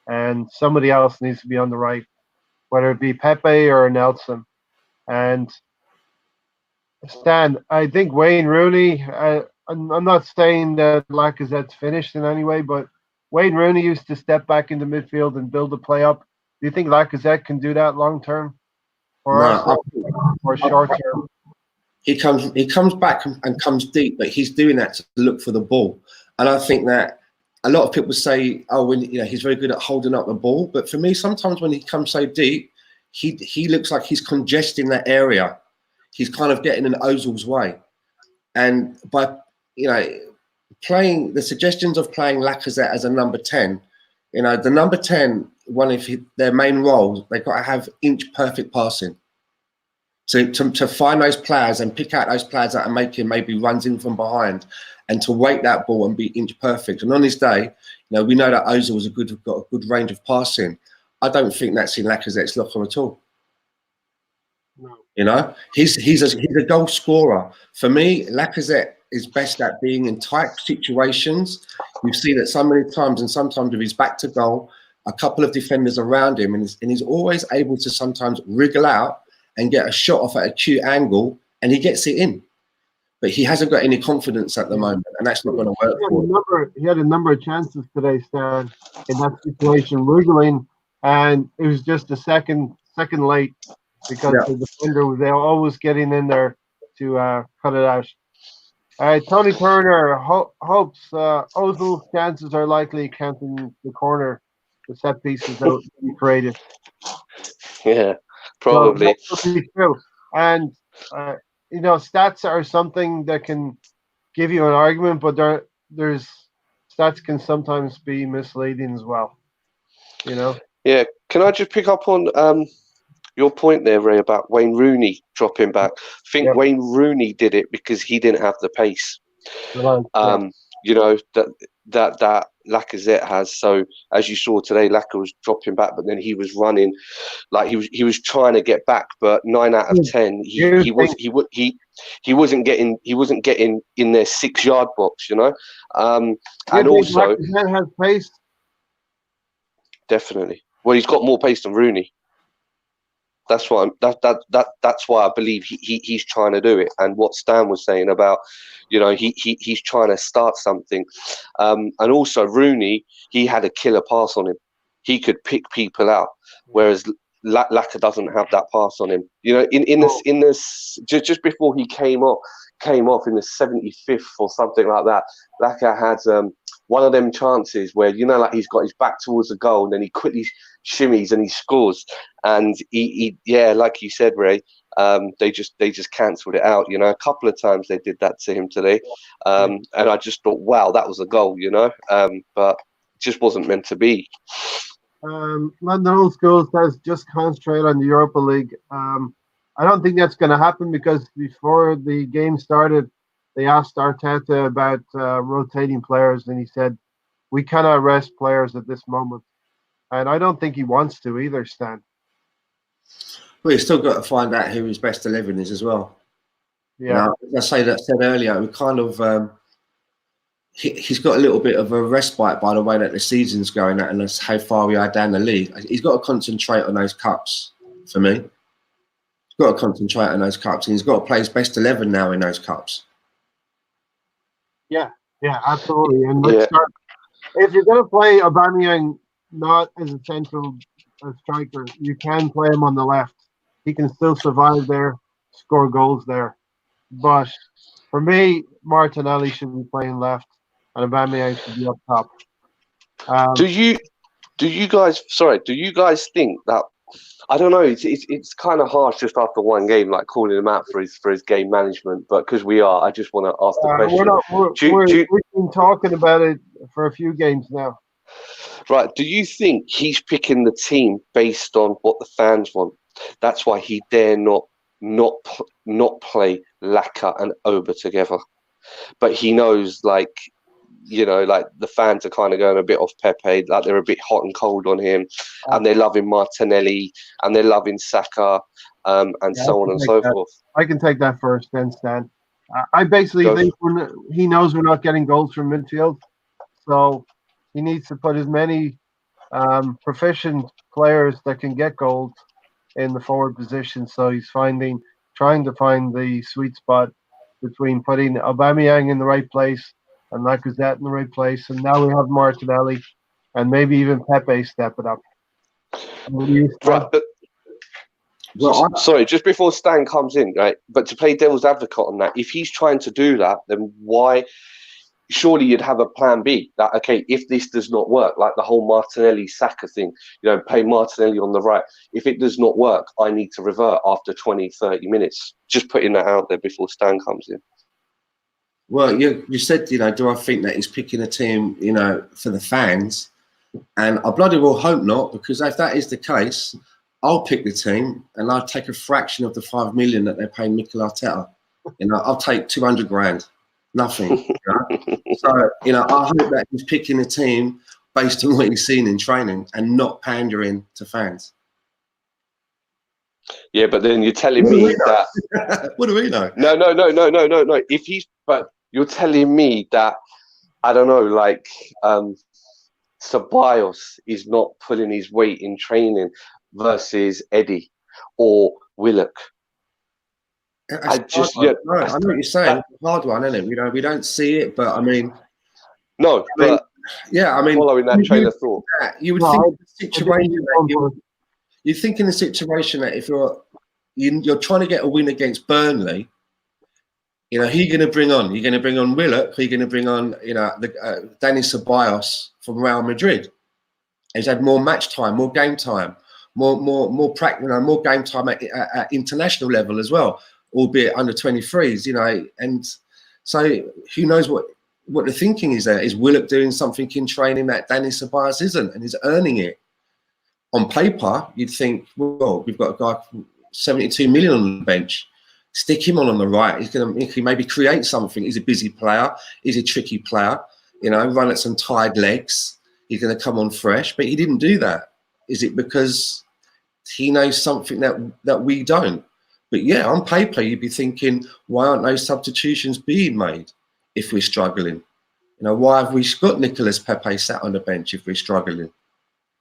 and somebody else needs to be on the right, whether it be Pepe or Nelson. And Stan, I think Wayne Rooney, I'm not saying that Lacazette's finished in any way, but Wayne Rooney used to step back into midfield and build a play up. Do you think Lacazette can do that long term, or short term? He comes back and comes deep, but he's doing that to look for the ball. And I think that a lot of people say, oh, he's very good at holding up the ball. But for me, sometimes when he comes so deep, he looks like he's congesting that area. He's kind of getting in Ozil's way. And by playing the suggestions of playing Lacazette as a number 10, the number 10, one of their main roles, they've got to have inch perfect passing. So to find those players and pick out those players that are making maybe runs in from behind, and to weight that ball and be inch perfect. And on this day, we know that Ozil has got a good range of passing. I don't think that's in Lacazette's locker at all. No. He's a goal scorer. For me, Lacazette is best at being in tight situations. We've seen it so many times, and sometimes with his back to goal, a couple of defenders around him, and he's always able to sometimes wriggle out and get a shot off at a cute angle, and he gets it in. But he hasn't got any confidence at the moment, and that's not going to work for him. He had a number of chances today, Stan, in that situation, wriggling, and it was just a second late because the defender was there, always getting in there to cut it out. All right, Tony Turner hopes Ozil's chances are likely counting the corner, the set pieces that he created. Yeah, probably. So that would be true. And stats are something that can give you an argument, but there's stats can sometimes be misleading as well. Yeah. Can I just pick up on your point there, Ray, about Wayne Rooney dropping back? I think Wayne Rooney did it because he didn't have the pace. That Lacazette has. So as you saw today, Lacazette was dropping back, but then he was running like he was trying to get back. But 9 out of 10, he wasn't getting in their 6-yard box. And also Lacazette has pace. Definitely. Well, he's got more pace than Rooney. That's why that's why I believe he's trying to do it. And what Stan was saying about, he's trying to start something. And also Rooney, he had a killer pass on him. He could pick people out, whereas Laka doesn't have that pass on him. In this just before he came off in the 75th or something like that, Laka had one of them chances where, you know, like he's got his back towards the goal and then he quickly shimmies and he scores. And yeah, like you said, Ray, they just cancelled it out. You know, a couple of times they did that to him today. And I just thought, wow, that was a goal, you know, but it just wasn't meant to be. London Old School says just concentrate on the Europa League. I don't think that's going to happen because before the game started, they asked Arteta about rotating players, and he said, we cannot rest players at this moment. And I don't think he wants to either, Stan. Well, you've still got to find out who his best 11 is as well. Yeah. You know, as I said earlier, we kind of he's got a little bit of a respite by the way that the season's going at, and that's how far we are down the league. He's got to concentrate on those cups for me. He's got to concentrate on those cups, and he's got to play his best 11 now in those cups. Yeah, absolutely. And let's start. If you're going to play Aubameyang not as a central striker, you can play him on the left. He can still survive there, score goals there. But for me, Martinelli should be playing left, and Aubameyang should be up top. Do you guys think that? I don't know. It's kind of harsh just after one game, like calling him out for his game management. But because we are, I just want to ask the question. We've been talking about it for a few games now. Right. Do you think he's picking the team based on what the fans want? That's why he dare not play Laka and Oba together. But he knows, like, you know, like the fans are kind of going a bit off Pepe, like they're a bit hot and cold on him, and they're loving Martinelli and they're loving Saka, and so on and so forth. I can take that first, then, Stan. I basically think he knows we're not getting goals from midfield, so he needs to put as many proficient players that can get goals in the forward position. So he's trying to find the sweet spot between putting Aubameyang in the right place and Lacazette in the right place, and now we have Martinelli, and maybe even Pepe step it up. Right, but sorry, just before Stan comes in, right? But to play devil's advocate on that, if he's trying to do that, then why? Surely you'd have a plan B. That okay, if this does not work, like the whole Martinelli Saka thing, you know, play Martinelli on the right. If it does not work, I need to revert after 20, 30 minutes. Just putting that out there before Stan comes in. Well, you said, you know, do I think that he's picking a team, you know, for the fans? And I bloody well hope not, because if that is the case, I'll pick the team and I'll take a fraction of the 5 million that they're paying Mikel Arteta. You know, I'll take 200 grand, nothing. You know? So, you know, I hope that he's picking a team based on what he's seen in training and not pandering to fans. Yeah, but then you're telling me that. What do we know? No. If you're telling me that, I don't know, like Ceballos is not pulling his weight in training versus Eddie or Willock. I know what you're saying. It's a hard one, isn't it? We don't see it, but I mean, but yeah, I mean, following that train of thought, you would think the situation you think in the situation that if you're trying to get a win against Burnley, you know, who are you going to bring on? You're going to bring on Willock. Who are you going to bring on? You know, Dani Ceballos from Real Madrid. He's had more match time, more game time, more practice, you know, more game time at international level as well, albeit under 23s. You know, and so who knows what the thinking is there? Is Willock doing something in training that Dani Ceballos isn't, and is earning it? On paper, you'd think, well, we've got a guy 72 million on the bench. Stick him on the right. He can maybe create something. He's a busy player. He's a tricky player. You know, run at some tired legs. He's going to come on fresh. But he didn't do that. Is it because he knows something that we don't? But yeah, on paper, you'd be thinking, why aren't those substitutions being made if we're struggling? You know, why have we got Nicolas Pepe sat on the bench if we're struggling?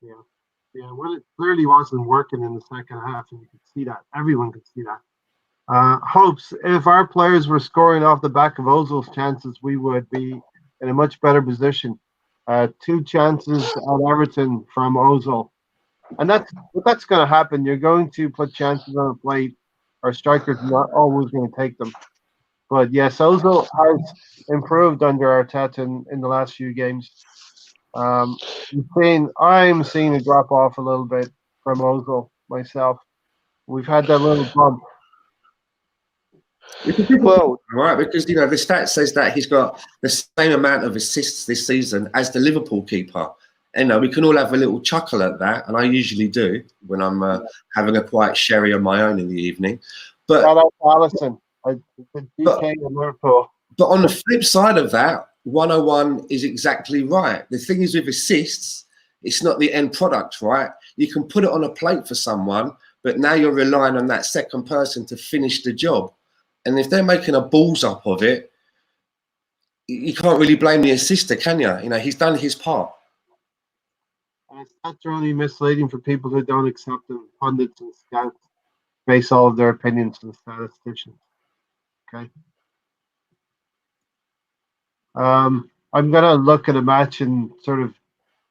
Yeah. Well, it clearly wasn't working in the second half, and you could see that. Everyone could see that. Hopes, if our players were scoring off the back of Ozil's chances, we would be in a much better position. 2 chances at Everton from Ozil. And that's going to happen. You're going to put chances on a plate. Our strikers are not always going to take them. But yes, Ozil has improved under Arteta in the last few games. I'm seeing a drop off a little bit from Ozil myself. We've had that little bump. It's a difficult Well, one, right? Because the stat says that he's got the same amount of assists this season as the Liverpool keeper. And we can all have a little chuckle at that, and I usually do when I'm having a quiet sherry on my own in the evening. Shout But out to Alisson, the but DK in Liverpool. but on the flip side of that, 101 is exactly right. The thing is with assists, it's not the end product, right? You can put it on a plate for someone, but now you're relying on that second person to finish the job. And if they're making a balls up of it, you can't really blame the assister, can you? He's done his part. Stats are only misleading for people who don't accept them. Pundits and scouts base all of their opinions on statisticians. Okay. I'm gonna look at a match and sort of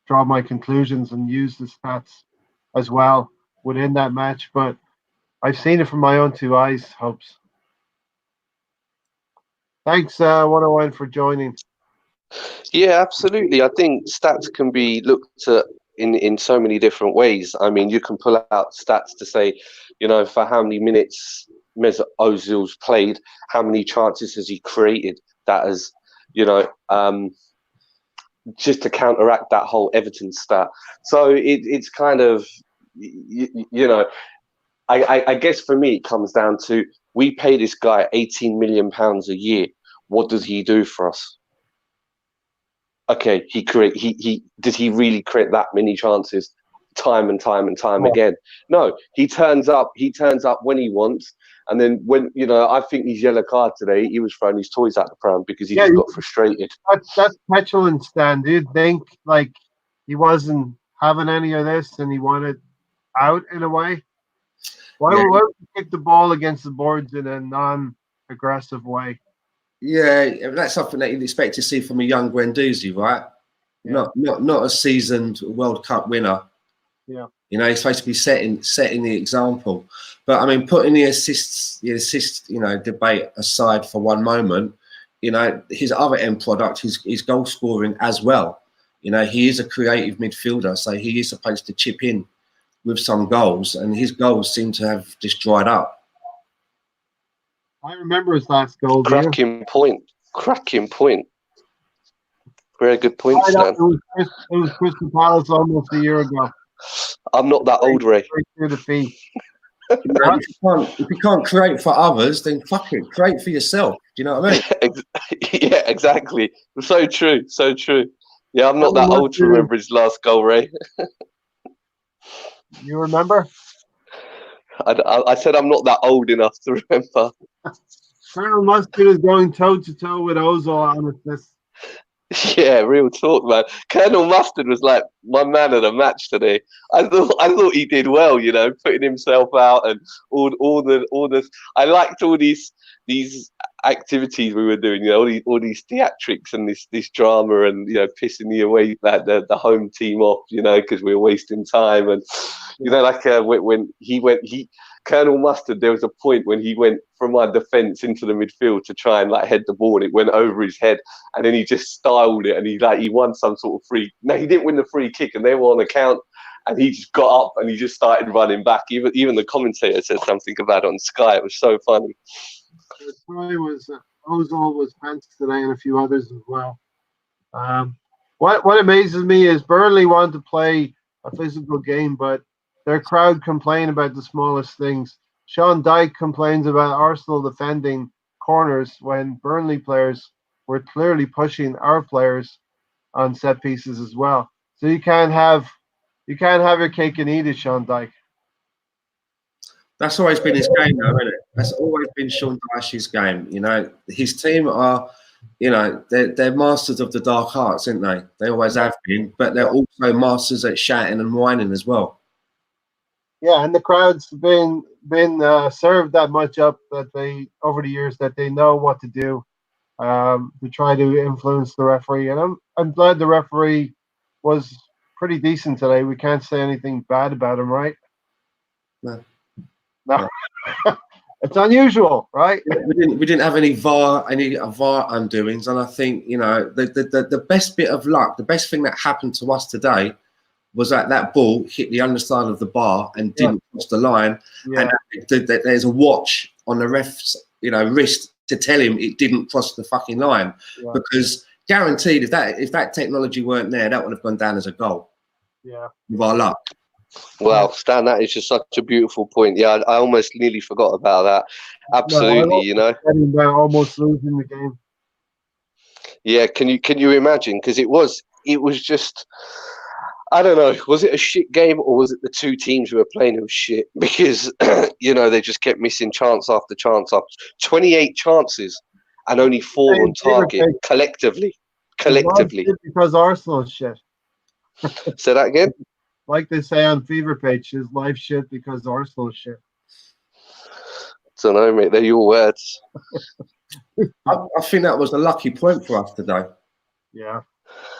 draw my conclusions and use the stats as well within that match. But I've seen it from my own two eyes. Hopes. Thanks, 101 for joining. yeah, absolutely. I think stats can be looked at in so many different ways. I mean, you can pull out stats to say, for how many minutes Mesut Ozil's played, how many chances has he created. That has, just to counteract that whole Everton stat. So it's kind of, I guess for me it comes down to we pay this guy £18 million a year. What does he do for us? Okay, he did he really create that many chances time and time and time again? No, he turns up when he wants, and then when I think his yellow card today, he was throwing his toys out the pram because he just got frustrated. That's petulant, Stan. Do you think like he wasn't having any of this and he wanted out in a way? Why would you kick the ball against the boards in a non-aggressive way? Yeah, that's something that you'd expect to see from a young Guendouzi, right? Yeah. Not a seasoned World Cup winner. Yeah. He's supposed to be setting the example. But I mean, putting the assist debate aside for one moment, his other end product is goal scoring as well. He is a creative midfielder, so he is supposed to chip in with some goals, and his goals seem to have just dried up. I remember his last goal. Cracking point. Very good point, Stan. It was Crystal Palace almost a year ago. I'm not that old, Ray. Right through the feet. If you can't create for others, then fuck it, create for yourself. Do you know what I mean? Yeah, exactly. So true. Yeah, I'm not that old to remember his last goal, Ray. You remember? I said I'm not that old enough to remember. Colonel Mustard is going toe-to-toe with Ozil on this. Yeah, real talk, man. Colonel Mustard was like my man of the match today. I thought he did well, putting himself out and all the. I liked all these activities we were doing, all these theatrics and this drama and pissing the away the home team off, because we were wasting time and when Colonel Mustard, there was a point when he went from my defence into the midfield to try and head the ball, and it went over his head, and then he just styled it, and he won some sort of free. No, he didn't win the free kick, and they were on account, and he just got up and he just started running back. Even the commentator said something about it on Sky. It was so funny. Ozil was Pence today, and a few others as well. What amazes me is Burnley wanted to play a physical game, but their crowd complain about the smallest things. Sean Dyche complains about Arsenal defending corners when Burnley players were clearly pushing our players on set pieces as well. So you can't have your cake and eat it, Sean Dyche. That's always been his game, though, isn't it? That's always been Sean Dyche's game. His team are, they're masters of the dark arts, aren't they? They always have been, but they're also masters at shouting and whining as well. Yeah, and the crowd's been served that much up that over the years that they know what to do to try to influence the referee. And I'm glad the referee was pretty decent today. We can't say anything bad about him, right? No. It's unusual, right? We didn't have any VAR undoings, and I think the best bit of luck, the best thing that happened to us today was that ball hit the underside of the bar and didn't cross the line, and there's a watch on the ref's wrist to tell him it didn't cross the fucking line, because guaranteed if that technology weren't there, that would have gone down as a goal. Yeah, with our luck. Well, Stan, that is just such a beautiful point. Yeah, I almost nearly forgot about that. Absolutely, almost losing the game. Yeah, can you imagine? Because it was just, I don't know, was it a shit game or was it the two teams who were playing who was shit? Because they just kept missing chance after chance after 28 chances and only 4 on target collectively. Because Arsenal is shit. Say that again. Like they say on Fever Pitch, his life shit because Arsenal is shit. Don't know, mate. They're your words. I think that was a lucky point for us today. Yeah.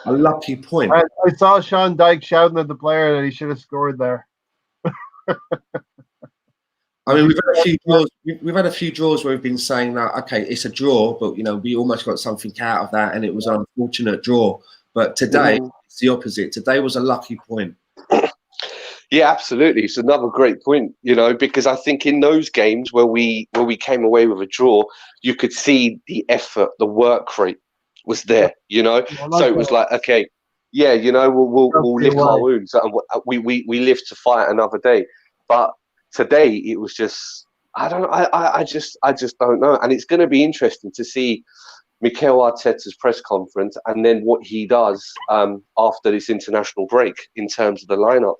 A lucky point. I saw Sean Dyche shouting at the player that he should have scored there. I mean, we've had a few draws. We've had a few draws where we've been saying that, okay, it's a draw, but we almost got something out of that, and it was an unfortunate draw. But today, it's the opposite. Today was a lucky point. Yeah, absolutely. It's another great point, because I think in those games where we came away with a draw, you could see the effort, the work rate was there, So it was like, okay, yeah, we'll lick our wounds and we live to fight another day. But today it was just, I just don't know. And it's going to be interesting to see Mikel Arteta's press conference and then what he does after this international break in terms of the lineup.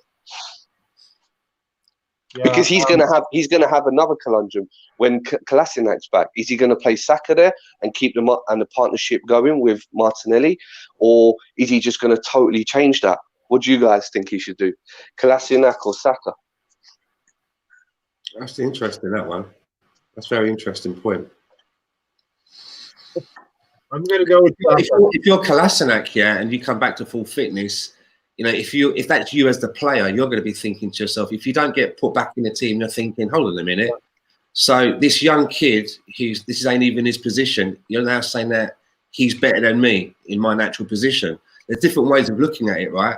Yeah, because he's going to have another conundrum when Kolasinac's back. Is he going to play Saka there and keep them up and the partnership going with Martinelli, or is he just going to totally change that? What do you guys think he should do, Kolasinac or Saka? That's interesting, that one. That's a very interesting point. I'm going to go with if you're Kolasinac, and you come back to full fitness. If that's you as the player, you're going to be thinking to yourself, if you don't get put back in the team, you're thinking, hold on a minute. So this young kid, this ain't even his position. You're now saying that he's better than me in my natural position. There's different ways of looking at it, right?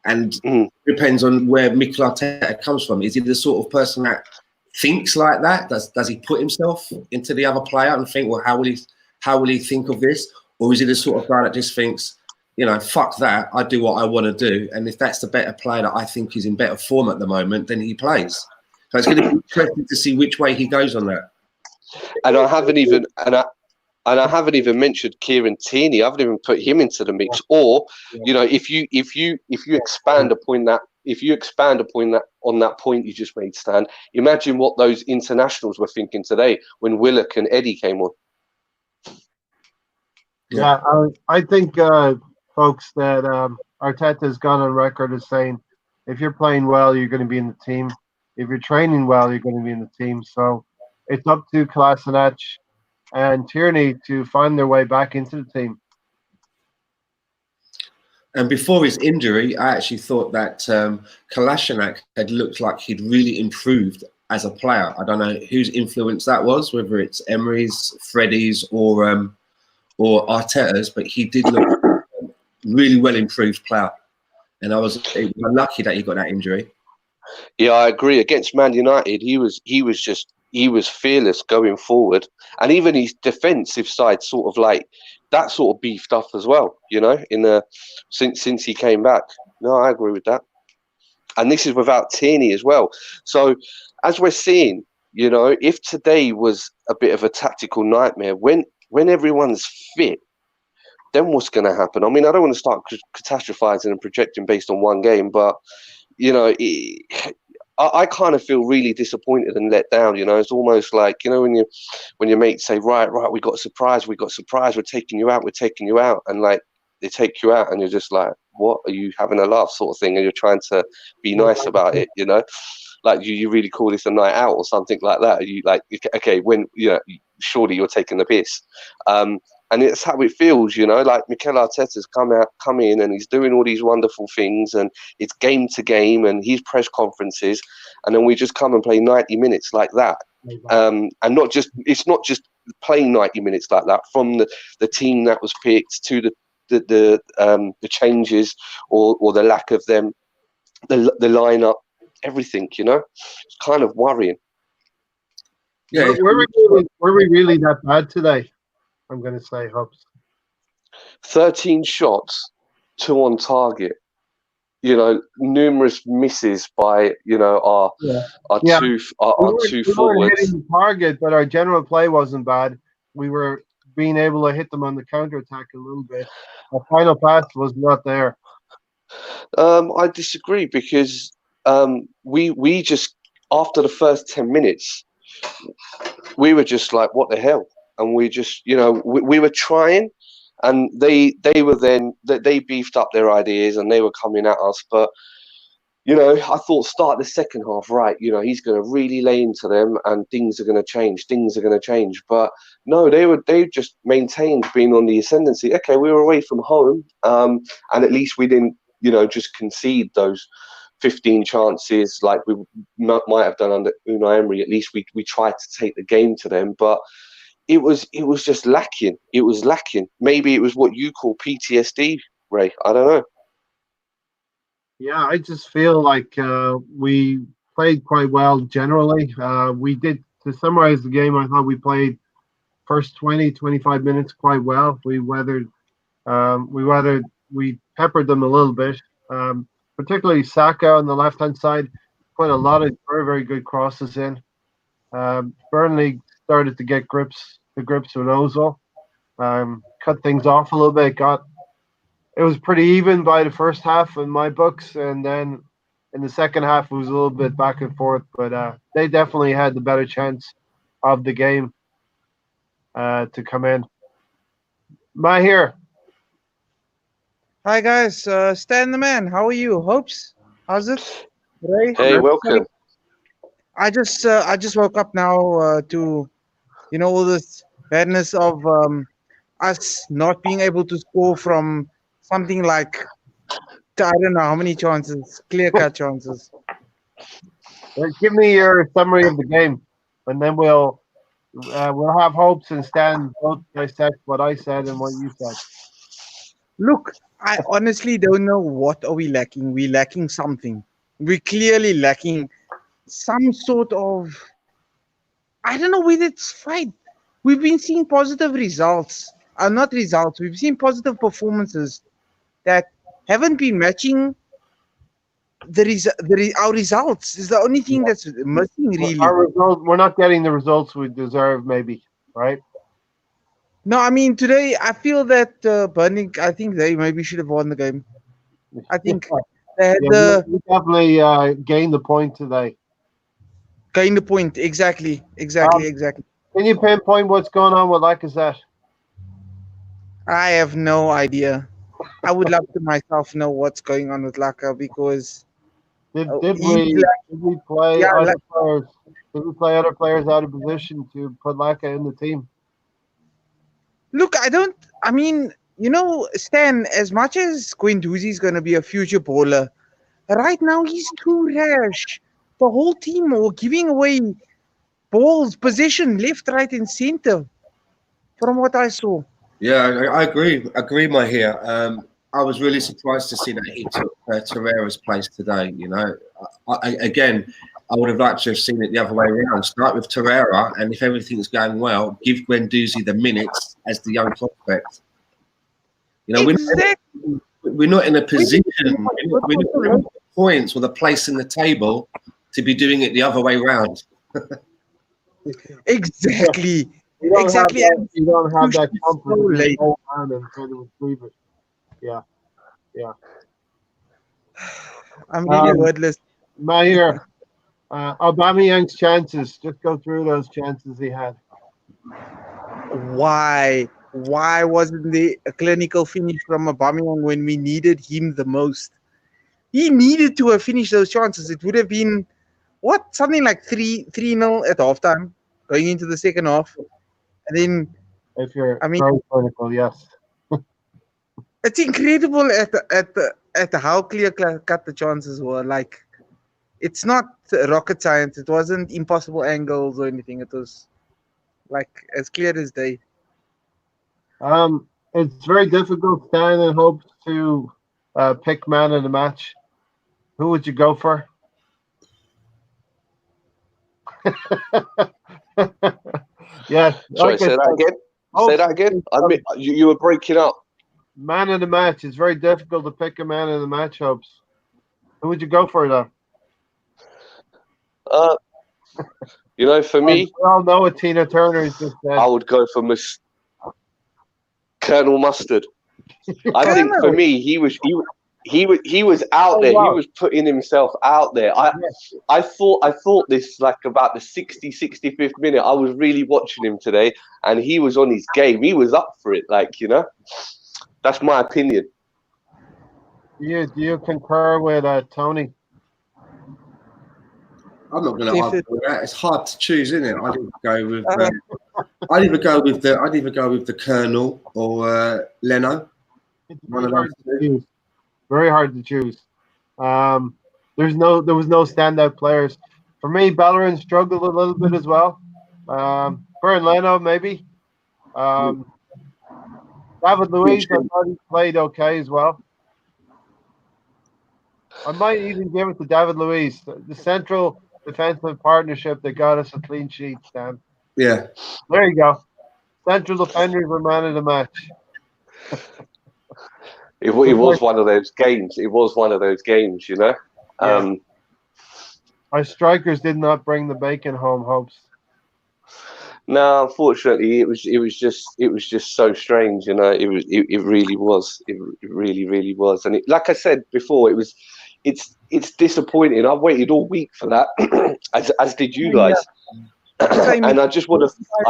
And it depends on where Mikel Arteta comes from. Is he the sort of person that thinks like that? Does he put himself into the other player and think, well, how will he think of this? Or is he the sort of guy that just thinks, fuck that, I do what I want to do. And if that's the better player that I think is in better form at the moment, then he plays. So it's going to be interesting to see which way he goes on that. And I haven't even mentioned Kieran Tierney. I haven't even put him into the mix. Or, if you expand upon that, on that point you just made, Stan, imagine what those internationals were thinking today when Willock and Eddie came on. Yeah, I think folks, that Arteta's gone on record as saying, if you're playing well, you're going to be in the team. If you're training well, you're going to be in the team. So it's up to Kolasinac and Tierney to find their way back into the team. And before his injury, I actually thought that Kolasinac had looked like he'd really improved as a player. I don't know whose influence that was, whether it's Emery's, Freddie's, or Arteta's, but he did look really well improved player, and I was lucky that he got that injury. Yeah, I agree. Against Man United, he was fearless going forward, and even his defensive side sort of like that sort of beefed up as well. Since he came back. No, I agree with that. And this is without Tierney as well. So as we're seeing, if today was a bit of a tactical nightmare, when everyone's fit, then what's going to happen? I mean, I don't want to start catastrophizing and projecting based on one game, but I kind of feel really disappointed and let down. It's almost like when your mates say, right, we got a surprise, we're taking you out, and like they take you out, and you're just like, what are you having a laugh, sort of thing, and you're trying to be nice about it, like you really call this a night out or something like that? Are you like, okay, when surely you're taking the piss. And it's how it feels, like Mikel Arteta's come in and he's doing all these wonderful things, and it's game to game and his press conferences, and then we just come and play 90 minutes like that. and not just it's not just playing 90 minutes like that from the team that was picked to the changes or the lack of them, the lineup, everything. It's kind of worrying. Yeah, Were we really that bad today? I'm going to say, Hubs. 13 shots, 2 on target. Numerous misses by our two We weren't forwards. hitting the target, but our general play wasn't bad. We were being able to hit them on the counter attack a little bit. Our final pass was not there. I disagree because we just after the first 10 minutes we were just like, what the hell? And we just we were trying, and they were then they beefed up their ideas and they were coming at us, but I thought start the second half right. He's going to really lay into them, and things are going to change. Things are going to change. But no, they just maintained being on the ascendancy. Okay, we were away from home, and at least we didn't just concede those 15 chances like we might have done under Unai Emery. At least we tried to take the game to them, but it was just lacking. It was lacking. Maybe it was what you call PTSD, Ray. I don't know. Yeah, I just feel like we played quite well generally. We did, to summarize the game, I thought we played first 20, 25 minutes quite well. We peppered them a little bit, particularly Saka on the left-hand side, put a lot of very, very good crosses in. Burnley started to get the grips with Ozil, cut things off a little bit, it was pretty even by the first half in my books, and then in the second half it was a little bit back and forth. But they definitely had the better chance of the game to come in. Mahir. Hi guys, Stan the man. How are you? Hopes? How's it? Ray? Hey, welcome. I just woke up now to all this badness of us not being able to score from something like I don't know how many chances, clear-cut chances. Give me your summary of the game, and then we'll have Hopes and Stan both dissect what I said and what you said. Look, I honestly don't know what are we lacking. We're lacking something. We're clearly lacking some sort of, I don't know whether it's fight. We've been seeing positive results. Not results. We've seen positive performances that haven't been matching our results. Is the only thing that's missing, really. We're not getting the results we deserve, maybe, right? No, I mean, today I feel that Burnley, I think they maybe should have won the game. I think they had we definitely gained the point today. Gained the point, exactly. Can you pinpoint what's going on with Lacazette? I have no idea. I would love to myself know what's going on with Laka because did we play other players? Did we play other players out of position to put Laka in the team? Look, I mean, Stan, as much as Guendouzi is going to be a future baller, right now he's too rash. The whole team are giving away balls, possession, left, right, and center. From what I saw. Yeah, I agree. My here. I was really surprised to see that he took Torreira's place today. I would have liked to have seen it the other way around. Start with Torreira, and if everything's going well, give Guendouzi the minutes as the young prospect. We're not in a position, we're not in points with a place in the table to be doing it the other way around. Exactly. You don't have that confidence until we it. Yeah. I'm really wordless. Mahir, Aubameyang's chances. Just go through those chances he had. Why wasn't there a clinical finish from Aubameyang when we needed him the most? He needed to have finished those chances. It would have been something like 3-0 at halftime, going into the second half, and then. If you're very clinical, yes. It's incredible at how clear cut the chances were. Like, it's not rocket science. It wasn't impossible angles or anything. It was like as clear as day. It's very difficult, Stan and Hope, to pick man of the match. Who would you go for? Yes. Sorry, say that again. Say that again. I mean, you were breaking up. Man of the match. It's very difficult to pick a man of the match, Hopes. Who would you go for, though? For me, we all know what Tina Turner is just said. I would go for Colonel Mustard. I think for me, he was out there. Wow. He was putting himself out there. I thought this like about the 65th minute. I was really watching him today, and he was on his game. He was up for it. That's my opinion. Do you concur with Tony? I'm not going to argue with that. It's hard to choose, isn't it? I'd either go with the Colonel or Leno. It's very hard to choose. Very hard to choose. There was no standout players. For me, Bellerin struggled a little bit as well. Bern Leno, maybe. David Luiz, I thought he played okay as well. I might even give it to David Luiz, the central defensive partnership that got us a clean sheet, Stan. Yeah. There you go. Central defenders were man of the match. It was one of those games. It was one of those games, Yeah. Our strikers did not bring the bacon home, Hopes. No, unfortunately, it was just so strange. It really was. It really, really was. And like I said before, it's disappointing. I waited all week for that, as did you guys. And I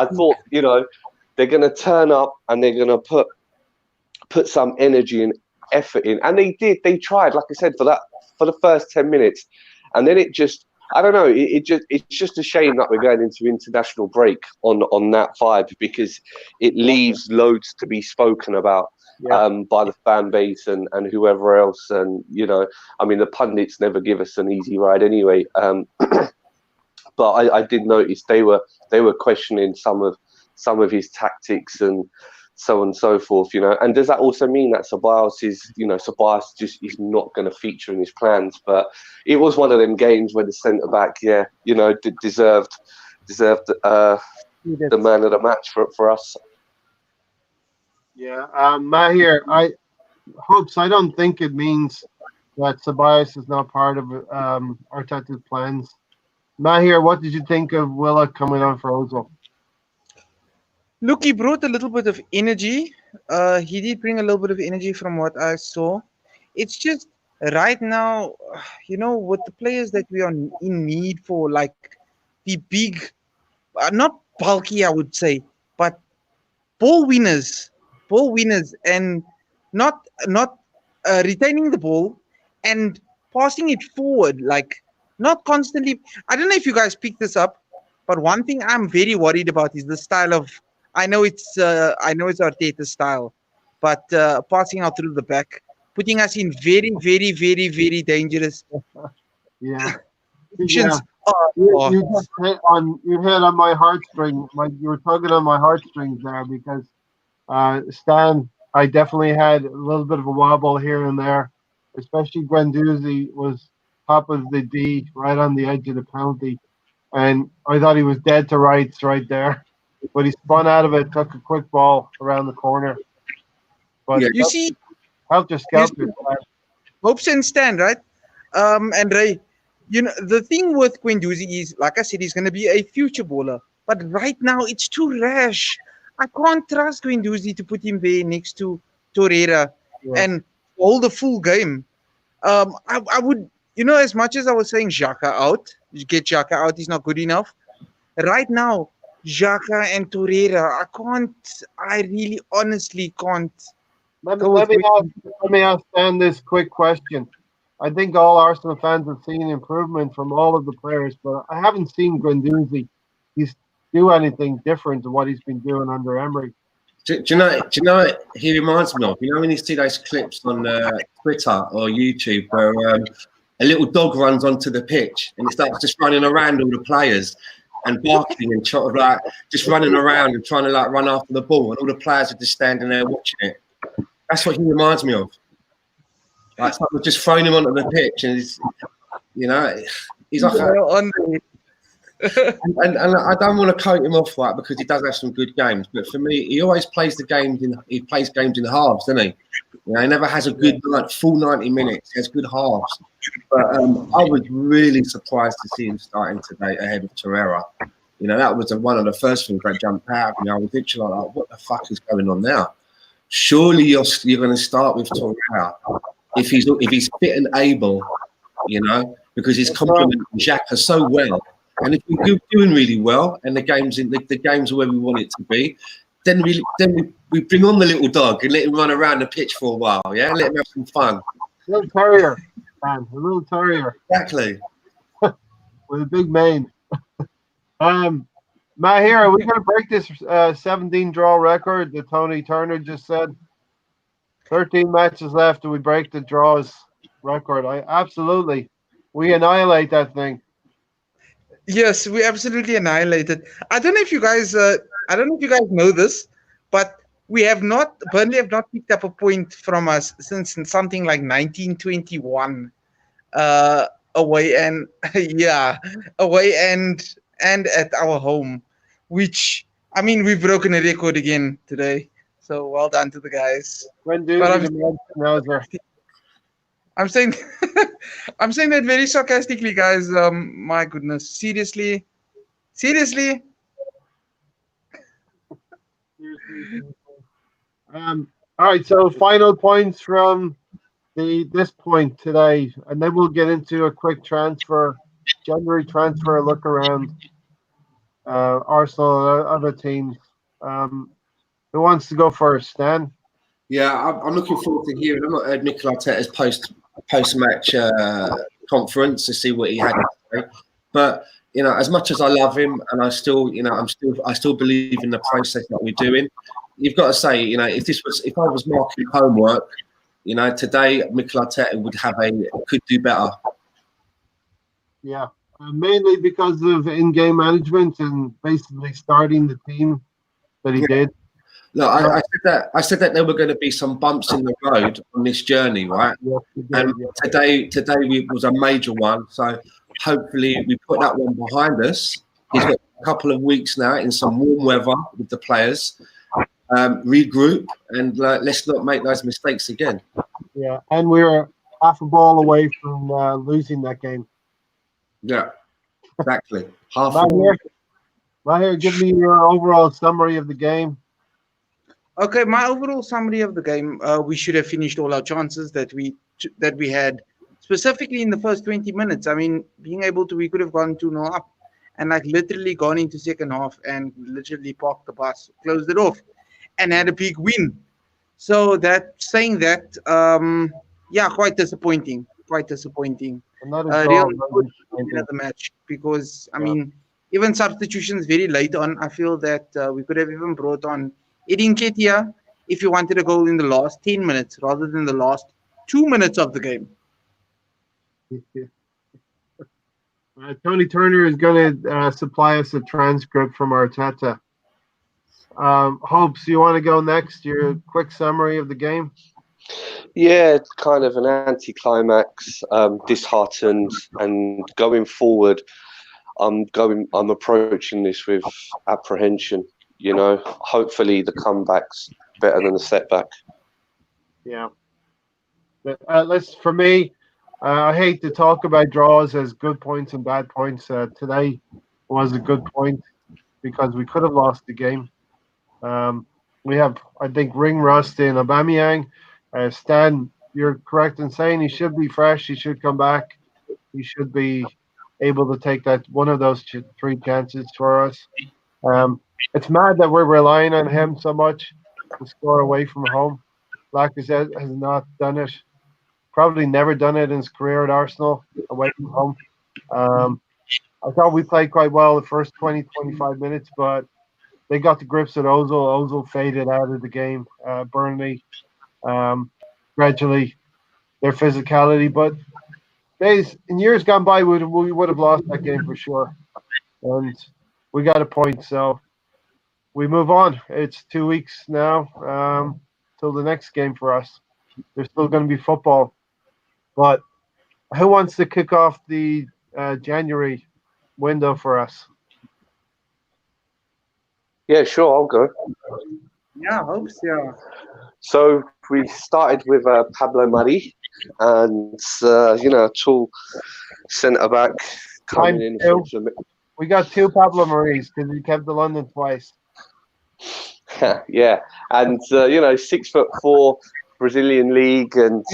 thought, they're going to turn up and they're going to put some energy and effort in, and they did. They tried, like I said, for the first 10 minutes, and then it just. I don't know. It's just a shame that we're going into international break on that vibe, because it leaves loads to be spoken about by the fan base and whoever else. And the pundits never give us an easy ride anyway. But I did notice they were questioning some of his tactics and so on and so forth, And does that also mean that Ceballos just is not going to feature in his plans? But it was one of them games where the centre back, deserved the man of the match for us. Yeah, Mahir, I don't think it means that Ceballos is not part of Arteta's plans. Mahir, what did you think of Willa coming on for Ozil? Look, he brought a little bit of energy. He did bring a little bit of energy from what I saw. It's just right now, with the players that we are in need for, like the big, not bulky, I would say, but ball winners, and not retaining the ball and passing it forward, like not constantly. I don't know if you guys picked this up, but one thing I'm very worried about is the style of. I know it's Arteta's style, but passing out through the back, putting us in very, very, very, very dangerous positions. You hit on my heartstring. You were tugging on my heartstrings there, because Stan, I definitely had a little bit of a wobble here and there, especially Guendouzi was top of the D, right on the edge of the penalty, and I thought he was dead to rights right there. But he spun out of it, took a quick ball around the corner. But you see, helter skelter. Hopes and Stan, right? And Ray, the thing with Guendouzi is, like I said, he's going to be a future baller. But right now, it's too rash. I can't trust Guendouzi to put him there next to Torreira and hold the full game. I would, as much as I was saying Xhaka out, get Xhaka out, he's not good enough. Right now, Xhaka and Torreira, I really honestly can't. Let me ask Stan this quick question. I think all Arsenal fans have seen improvement from all of the players, but I haven't seen Guendouzi do anything different to what he's been doing under Emery. Do you know what he reminds me of? When you see those clips on Twitter or YouTube where a little dog runs onto the pitch and it starts just running around all the players and barking and sort of like just running around and trying to like run after the ball, and all the players are just standing there watching it. That's what he reminds me of. Like someone just throwing him onto the pitch, and he's like, and I don't want to coat him off right because he does have some good games, but for me, he always plays games in halves, doesn't he? He never has a good full 90 minutes. He has good halves. But I was really surprised to see him starting today ahead of Torreira. That was one of the first things that jumped out at me. I was literally like, what the fuck is going on now? Surely you're going to start with Torreira if he's fit and able, because he's complementing Xhaka so well. And if we're doing really well and the games are where we want it to be, then we bring on the little dog and let him run around the pitch for a while, yeah? Let him have some fun. Little terrier, man. A little terrier. Exactly. With a big mane. Mahir, are we going to break this 17-draw record that Tony Turner just said? 13 matches left and we break the draws record. Absolutely. We annihilate that thing. Yes, we absolutely annihilated. I don't know if you guys know this, but Burnley have not picked up a point from us since something like 1921. Away and at our home, which we've broken a record again today. So well done to the guys. I'm saying I'm saying that very sarcastically, guys. My goodness, seriously. All right, so final points from this point today, and then we'll get into a quick January transfer look around Arsenal and other teams. Who wants to go first, Stan? Yeah, I'm looking forward to hearing. I've not heard Mikel Arteta's post-match conference to see what he had to say. But as much as I love him, and I still believe in the process that we're doing. You've got to say, if I was marking homework, today Mikel Arteta could do better. Yeah, mainly because of in-game management and basically starting the team that he did. Look, I said that there were going to be some bumps in the road on this journey, right? Yes, and today was a major one. So hopefully we put that one behind us. He's got a couple of weeks now in some warm weather with the players. Regroup and let's not make those mistakes again. Yeah, and we're half a ball away from losing that game. Yeah, exactly. Mahir, give me your overall summary of the game. Okay, my overall summary of the game, we should have finished all our chances that we had, specifically in the first 20 minutes. We could have gone 2-0 up and literally gone into second half and literally parked the bus, closed it off, and had a big win. So quite disappointing. Real good in the match because even substitutions very late on. I feel that we could have even brought on Edin Ketia if you wanted a goal in the last 10 minutes rather than the last 2 minutes of the game. Tony Turner is going to supply us a transcript from Arteta. Hopes, you want to go next? Your quick summary of the game? Yeah, kind of an anticlimax, disheartened, and going forward, I'm approaching this with apprehension. Hopefully the comeback's better than the setback. Yeah. For me, I hate to talk about draws as good points and bad points. Today was a good point because we could have lost the game. We have, I think, ring rust in Aubameyang. Stan, you're correct in saying he should be fresh. He should come back. He should be able to take one of those 3 chances for us. It's mad that we're relying on him so much to score away from home. Lacazette has not done it. Probably never done it in his career at Arsenal away from home. I thought we played quite well the first 20-25 minutes, but they got the grips at Ozil. Ozil faded out of the game. Burnley, gradually, their physicality. But days in years gone by, we would have lost that game for sure, and we got a point. So we move on. It's 2 weeks now till the next game for us. There's still going to be football, but who wants to kick off the January window for us? Yeah, sure, I'll go. Yeah, hopes, yeah. So we started with Pablo Mari, and tall centre back coming in from. We got two Pablo Maris because he kept the London twice. Yeah, and 6'4" Brazilian league, and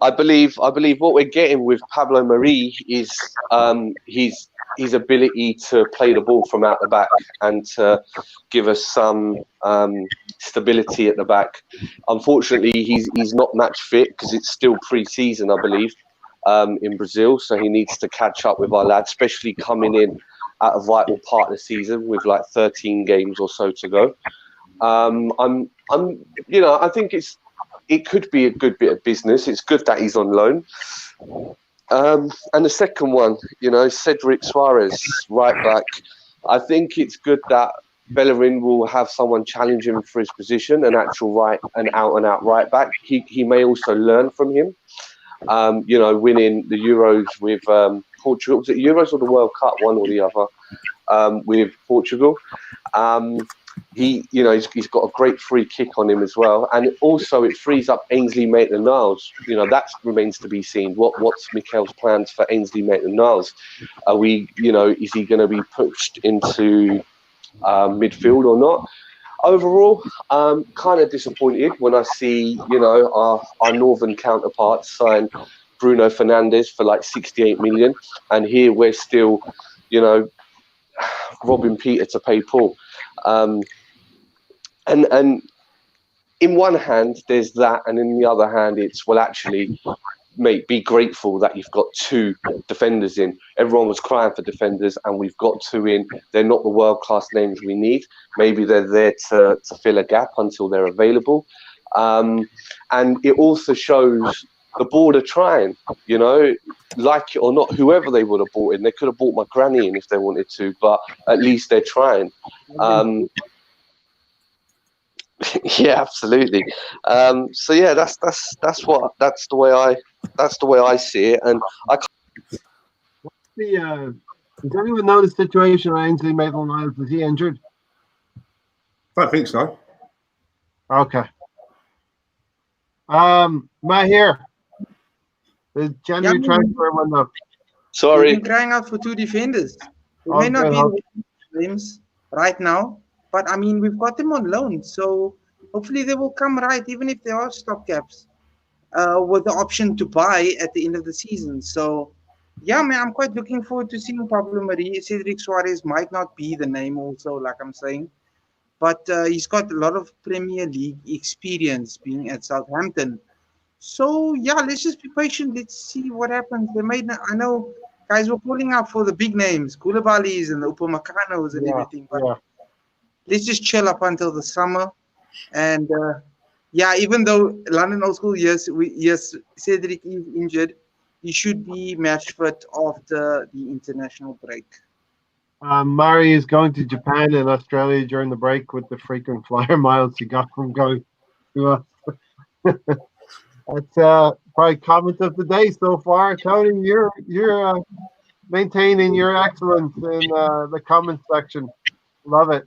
I believe what we're getting with Pablo Mari is his ability to play the ball from out the back and to give us some stability at the back. Unfortunately, he's not match fit because it's still pre-season, I believe, in Brazil. So he needs to catch up with our lads, especially coming in at a vital part of the season with like 13 games or so to go. I think it could be a good bit of business. It's good that he's on loan. And the second one, Cedric Suarez, right back. I think it's good that Bellerin will have someone challenge him for his position, an actual out and out right back. He may also learn from him. Winning the Euros with Portugal. Was it Euros or the World Cup? One or the other. With Portugal. He's got a great free kick on him as well, and also it frees up Ainsley Maitland-Niles. That remains to be seen. What's Mikel's plans for Ainsley Maitland-Niles? Are we, is he going to be pushed into midfield or not? Overall, kind of disappointed when I see our northern counterparts sign Bruno Fernandes for like 68 million, and here we're still, robbing Peter to pay Paul. And in one hand, there's that, and in the other hand, it's, well, actually, mate, be grateful that you've got two defenders in. Everyone was crying for defenders, and we've got two in. They're not the world-class names we need. Maybe they're there to fill a gap until they're available. And it also shows the board are trying, like it or not, whoever they would have bought in. They could have bought my granny in if they wanted to, but at least they're trying. Yeah, absolutely. So yeah, that's the way I see it, and I. Does anyone know the situation with Ainsley Maitland-Niles? Is he injured? I think so. Okay. Mahir, the January transfer window. Sorry. We've been crying out for two defenders. They may not be names right now, but I mean, we've got them on loan, so hopefully they will come right, even if they are stopgaps, with the option to buy at the end of the season. So, yeah, man, I'm quite looking forward to seeing Pablo Mari. Cedric Suarez might not be the name also, like I'm saying, but he's got a lot of Premier League experience being at Southampton. So, yeah, let's just be patient. Let's see what happens. I know guys were calling out for the big names, Koulibaly's and the Upamecano's and everything, but let's just chill up until the summer. And even though London Old School, yes, Cedric is injured, he should be match fit after the international break. Mari is going to Japan and Australia during the break with the frequent flyer miles he got from going to us. That's probably comment of the day so far. Tony, you're maintaining your excellence in the comment section. Love it.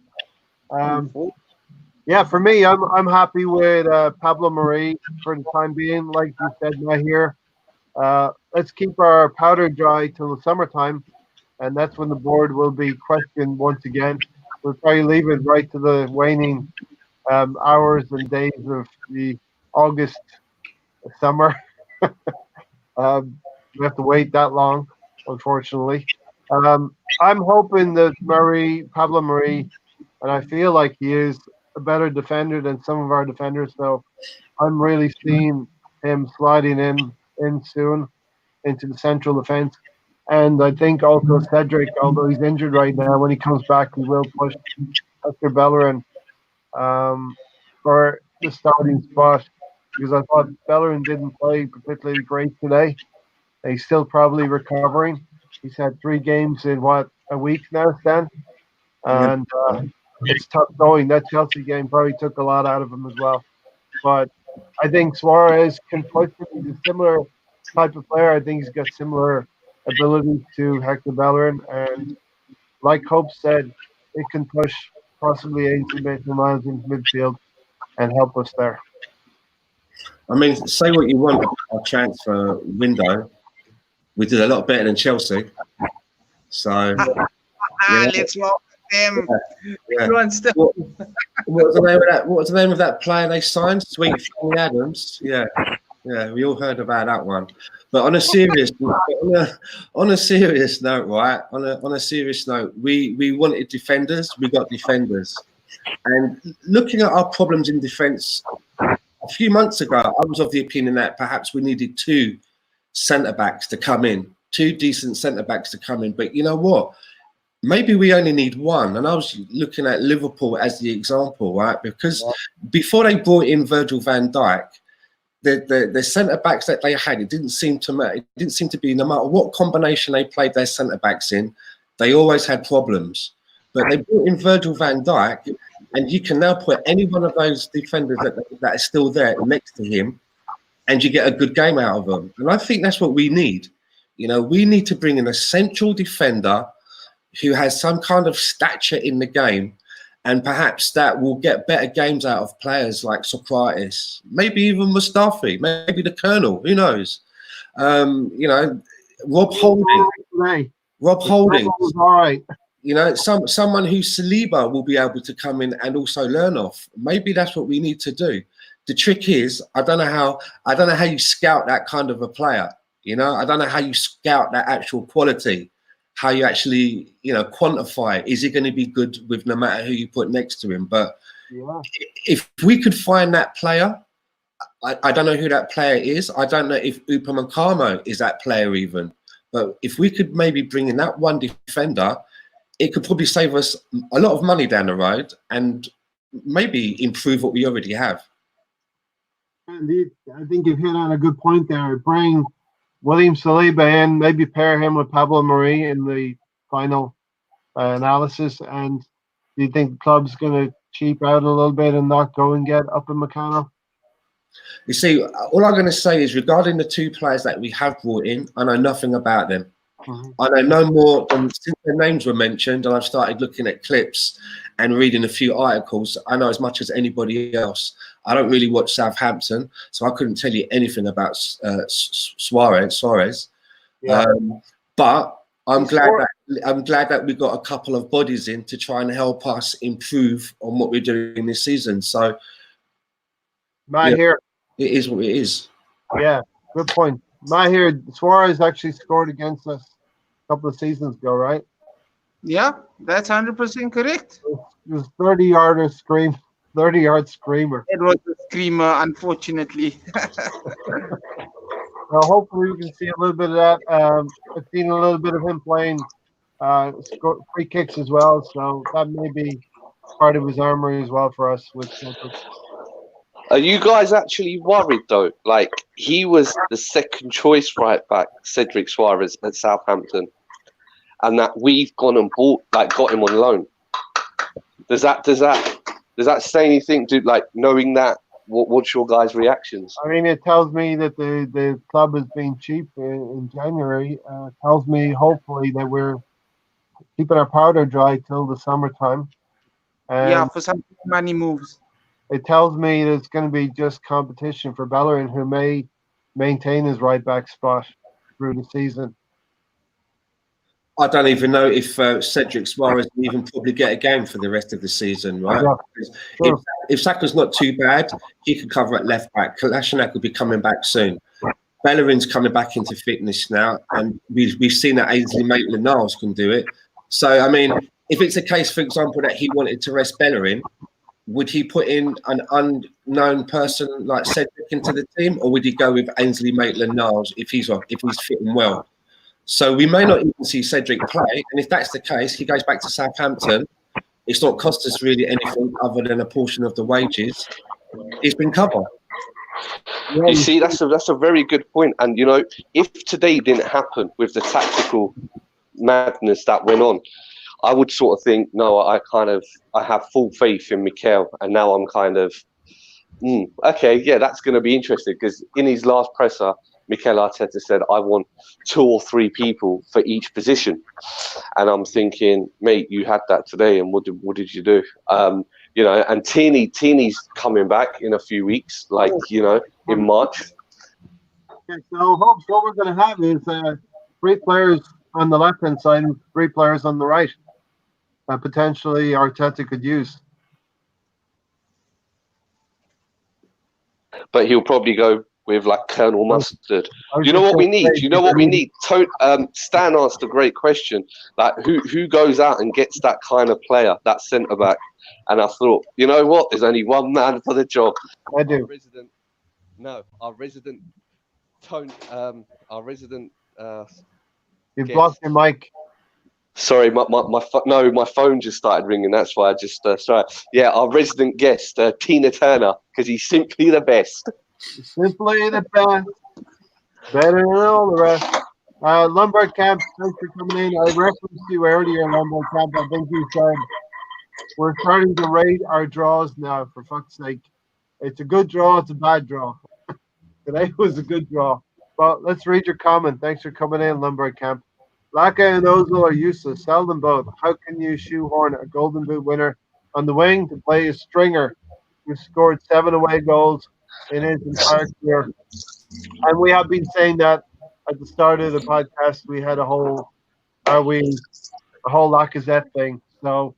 Yeah, for me, I'm happy with Pablo Mari for the time being. Like you said, Mahir, let's keep our powder dry till the summertime, and that's when the board will be questioned once again. We'll probably leave it right to the waning hours and days of the August summer. We have to wait that long, unfortunately. I'm hoping that Pablo Mari, and I feel like he is a better defender than some of our defenders, so I'm really seeing him sliding in soon into the central defense. And I think also Cedric, although he's injured right now, when he comes back, he will push Hector Bellerin for the starting spot, because I thought Bellerin didn't play particularly great today. He's still probably recovering. He's had 3 games in a week now, Stan, and it's tough going. That Chelsea game probably took a lot out of him as well. But I think Suarez can push him. He's a similar type of player. I think he's got similar abilities to Hector Bellerin, and like Hope said, it can push possibly Ainsley Maitland-Niles into midfield and help us there. I mean, say what you want about our transfer window. We did a lot better than Chelsea. So, let's laugh at them. What was the name of that? What was the name of that player they signed? Sweet Fanny Adams. Yeah, we all heard about that one. But on a serious, on a serious note, right? On a serious note, we wanted defenders. We got defenders. And looking at our problems in defence, a few months ago, I was of the opinion that perhaps we needed 2 centre-backs to come in, 2 decent centre-backs to come in. But you know what? Maybe we only need 1. And I was looking at Liverpool as the example, right? Because before they brought in Virgil van Dijk, the centre-backs that they had, it didn't seem to matter. It didn't seem to be, no matter what combination they played their centre-backs in, they always had problems. But they brought in Virgil van Dijk, and you can now put any one of those defenders that are still there next to him, and you get a good game out of them. And I think that's what we need. You know, we need to bring in a central defender who has some kind of stature in the game, and perhaps that will get better games out of players like Socrates, maybe even Mustafi, maybe the Colonel, who knows? You know, Rob Holding. Rob Holding. All right. You know, someone who Saliba will be able to come in and also learn off. Maybe that's what we need to do. The trick is, I don't know how you scout that kind of a player. You know, I don't know how you scout that actual quality, how you actually, you know, quantify. Is he going to be good with no matter who you put next to him? But if we could find that player, I don't know who that player is. I don't know if Upamecano is that player even. But if we could maybe bring in that one defender, it could probably save us a lot of money down the road and maybe improve what we already have. Indeed, I think you've hit on a good point there. Bring William Saliba in, maybe pair him with Pablo Mari in the final analysis. And do you think the club's going to cheap out a little bit and not go and get Upamecano? You see, all I'm going to say is regarding the 2 players that we have brought in, I know nothing about them. I know no more than since their names were mentioned, and I've started looking at clips and reading a few articles. I know as much as anybody else. I don't really watch Southampton, so I couldn't tell you anything about Suarez. Yeah. But I'm glad that we got a couple of bodies in to try and help us improve on what we're doing this season. So, Here, it is what it is. Yeah, good point. Here, Suarez actually scored against us a couple of seasons ago, right? Yeah, that's 100% correct. It was 30-yard screamer. It was a screamer, unfortunately. Well, hopefully we can see a little bit of that. I've seen a little bit of him playing free kicks as well, so that may be part of his armory as well for us. Are you guys actually worried though? Like, he was the second choice right back, Cedric Suarez at Southampton, and that we've gone and got him on loan. Does that say anything? Knowing that, what's your guys' reactions? I mean, it tells me that the club has been cheap in January. It tells me hopefully that we're keeping our powder dry till the summertime. And for some money moves. It tells me that it's going to be just competition for Bellerin, who may maintain his right back spot through the season. I don't even know if Cedric Suarez will even probably get a game for the rest of the season, right? Yeah, sure. If Saka's not too bad, he could cover at left back. Kolasinac will be coming back soon. Bellerin's coming back into fitness now, and we've seen that Ainsley Maitland-Niles can do it. So, I mean, if it's a case, for example, that he wanted to rest Bellerin, would he put in an unknown person like Cedric into the team, or would he go with Ainsley Maitland-Niles if he's fitting well? So we may not even see Cedric play, and if that's the case, he goes back to Southampton. It's not cost us really anything other than a portion of the wages. It's been covered. Yeah, You see, that's a very good point. And you know, if today didn't happen with the tactical madness that went on, I would sort of think, no, I have full faith in Mikel, and now I'm kind of, okay, yeah, that's going to be interesting because in his last presser, Mikel Arteta said, I want 2 or 3 people for each position, and I'm thinking, mate, you had that today, and what did you do? You know, and Tini's coming back in a few weeks, like you know, in March. Okay, so hopes what we're going to have is 3 players on the left hand side and 3 players on the right that potentially Arteta could use. But he'll probably go with like Colonel Mustard. I was You know just what we gonna need? say, You know what we need? Stan asked a great question. Like who goes out and gets that kind of player, that centre back? And I thought, you know what? There's only one man for the job. I do. Our resident You guest. blocked your mic. Sorry, my phone just started ringing. That's why I just sorry. Yeah, our resident guest, Tina Turner, because he's simply the best. Simply the best. Better than all the rest. Lombard Camp, thanks for coming in. I referenced you earlier, Lombard Camp. I think you said we're starting to rate our draws now, for fuck's sake. It's a good draw, it's a bad draw. Today was a good draw. But let's read your comment. Thanks for coming in, Lombard Camp. Laka and Ozil are useless. Sell them both. How can you shoehorn a Golden Boot winner on the wing to play a stringer who scored 7 away goals in his entire career? And we have been saying that at the start of the podcast. We had a whole Lacazette thing. So,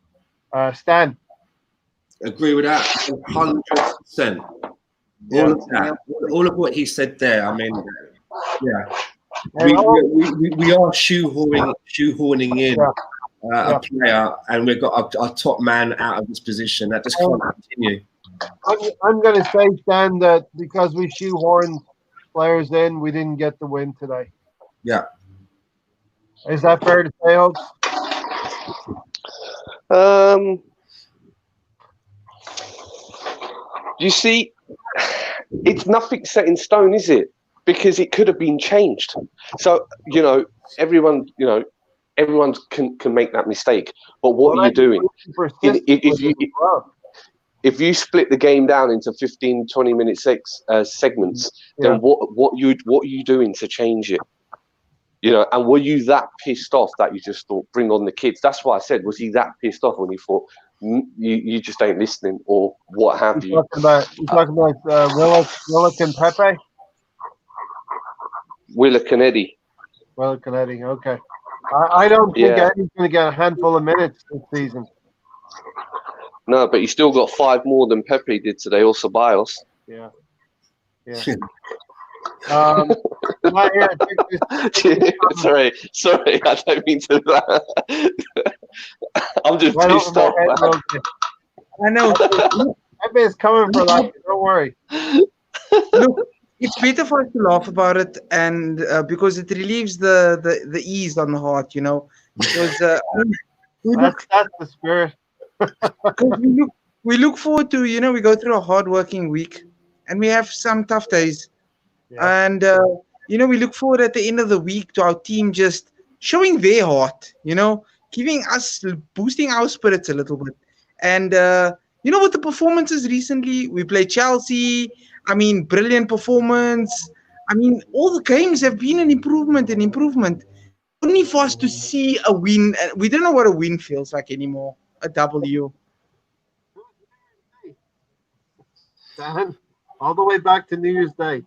Stan. Agree with that 100%. All of that, all of what he said there. I mean, yeah. We are shoehorning in a player, and we've got our top man out of this position. That just can't continue. I'm going to say, Stan, that because we shoehorned players in, we didn't get the win today. Yeah. Is that fair to say, Hopes? You see, it's nothing set in stone, is it? Because it could have been changed. So, you know, everyone can make that mistake. But what are you doing? If you split the game down into 15, 20-minute segments, then what are you doing to change it? You know, and were you that pissed off that you just thought, bring on the kids? That's why I said, was he that pissed off when he thought, you just ain't listening, or what have you? You're talking about Willock and Pepe? Willock and Eddie. Willock and Eddie, okay. I don't think Eddie's going to get a handful of minutes this season. No, but he still got 5 more than Pepe did today, or Ceballos. Yeah. Sorry, I don't mean to that. I'm just pissed off, man. I know. Pepe's coming for that. Don't worry. Look, it's better for us to laugh about it, and because it relieves the ease on the heart, you know. Because that's the spirit. Because we look forward to, you know, we go through a hard-working week, and we have some tough days, and you know, we look forward at the end of the week to our team just showing their heart, you know, boosting our spirits a little bit, and you know, with the performances recently, we played Chelsea. I mean, brilliant performance. I mean, all the games have been an improvement. Only for us to see a win, we don't know what a win feels like anymore. A W. Dan, all the way back to New Year's Day.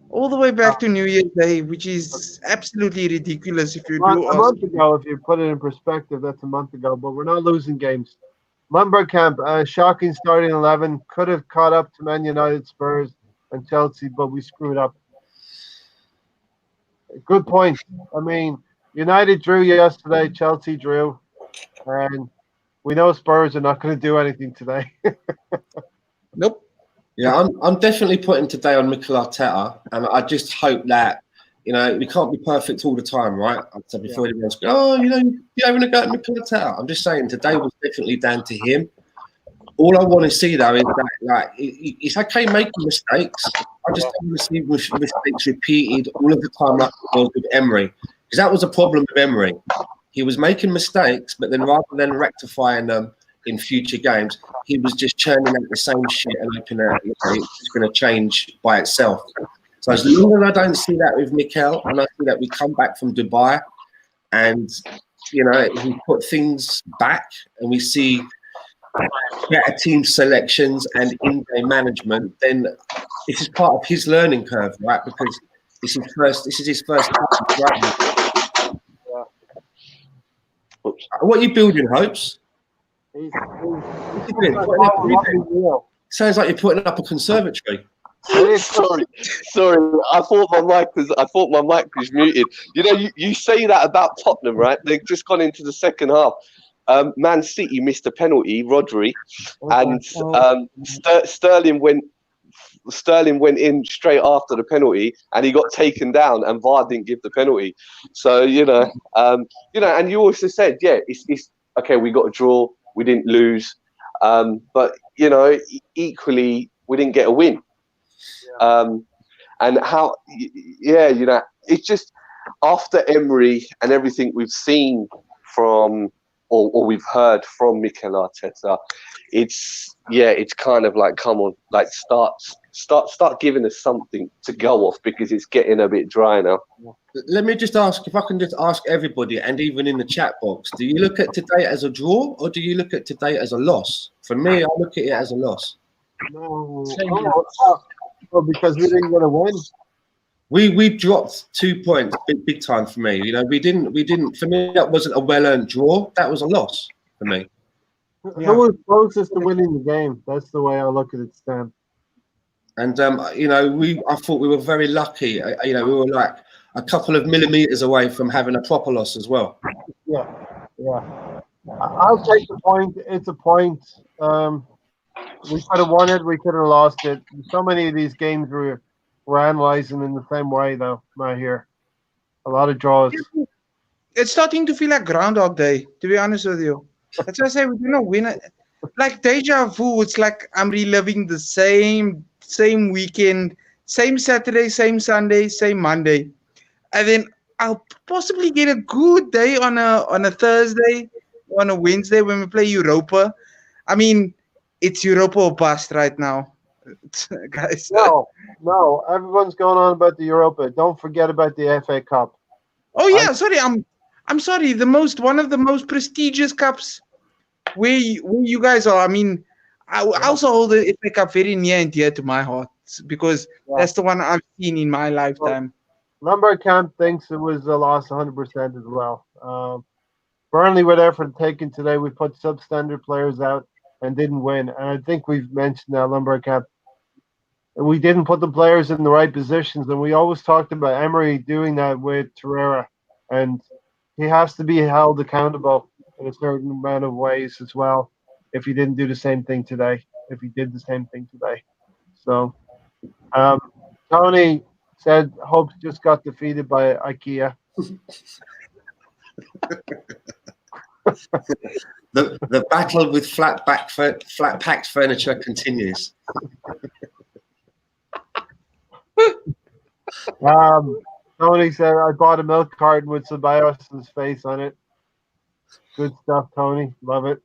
All the way back to New Year's Day, which is absolutely ridiculous if you do. A month ago, if you put it in perspective, that's a month ago, but we're not losing games. Lombard Camp, shocking starting 11. Could have caught up to Man United, Spurs, and Chelsea, but we screwed up. Good point. I mean, United drew yesterday, Chelsea drew, and we know Spurs are not going to do anything today. Nope. Yeah, I'm definitely putting today on Mikel Arteta, and I just hope that, you know, we can't be perfect all the time, right? I said before, everyone's going, oh, you know, you're having a go at Mikel Arteta. I'm just saying today was definitely down to him. All I want to see though is that, like, it's okay making mistakes. I just don't want to see mistakes repeated all of the time, like it was with Emery, because that was a problem with Emery. He was making mistakes, but then rather than rectifying them in future games, he was just churning out the same shit and hoping that it's going to change by itself. So as long as I don't see that with Mikel, and I see that we come back from Dubai, and we put things back, and we see better team selections and in-game management, then this is part of his learning curve, right? Because this is his first time, right? What are you building, Hopes? Sounds like you're putting up a conservatory. Sorry. I thought my mic was muted. You say that about Tottenham, right? They've just gone into the second half. Man City missed a penalty, Rodri, and Sterling went in straight after the penalty, and he got taken down, and VAR didn't give the penalty. So and you also said, it's okay. We got a draw, we didn't lose, but equally we didn't get a win. And how, it's just after Emery and everything we've seen from. Or we've heard from Mikel Arteta, it's kind of like, come on, like start giving us something to go off, because it's getting a bit dry now. Let me just ask, if I can just ask everybody, and even in the chat box, do you look at today as a draw, or do you look at today as a loss? For me, I look at it as a loss. No, because we didn't get a win. We dropped 2 points, big time for me. We didn't. For me, that wasn't a well-earned draw. That was a loss for me. Who was closest to winning the game? That's the way I look at it, Stan. And I thought we were very lucky. We were like a couple of millimeters away from having a proper loss as well. Yeah. I'll take the point. It's a point. We could have won it. We could have lost it. So many of these games we're analyzing in the same way, though. Not here. A lot of draws. It's starting to feel like Groundhog Day, to be honest with you. That's why I say we didn't win it. Like deja vu. It's like I'm reliving the same weekend, same Saturday, same Sunday, same Monday, and then I'll possibly get a good day on a Thursday, on a Wednesday when we play Europa. I mean, it's Europa or bust right now, guys. No, everyone's going on about the Europa. Don't forget about the FA Cup. Oh yeah, sorry, I'm sorry. One of the most prestigious cups where you guys are. I mean, I also hold the FA Cup very near and dear to my heart, because that's the one I've seen in my lifetime. Lombard Camp thinks it was a loss 100% as well. Burnley were there for the taking today. We put substandard players out and didn't win. And I think we've mentioned that Lombard Camp. We didn't put the players in the right positions, and we always talked about Emery doing that with Torreira, and he has to be held accountable in a certain amount of ways as well if he didn't do the same thing today, if he did the same thing today. So Tony said Hopes just got defeated by IKEA. The battle with flat packed furniture continues. Tony said, I bought a milk carton with Ceballos' face on it. Good stuff, Tony. Love it.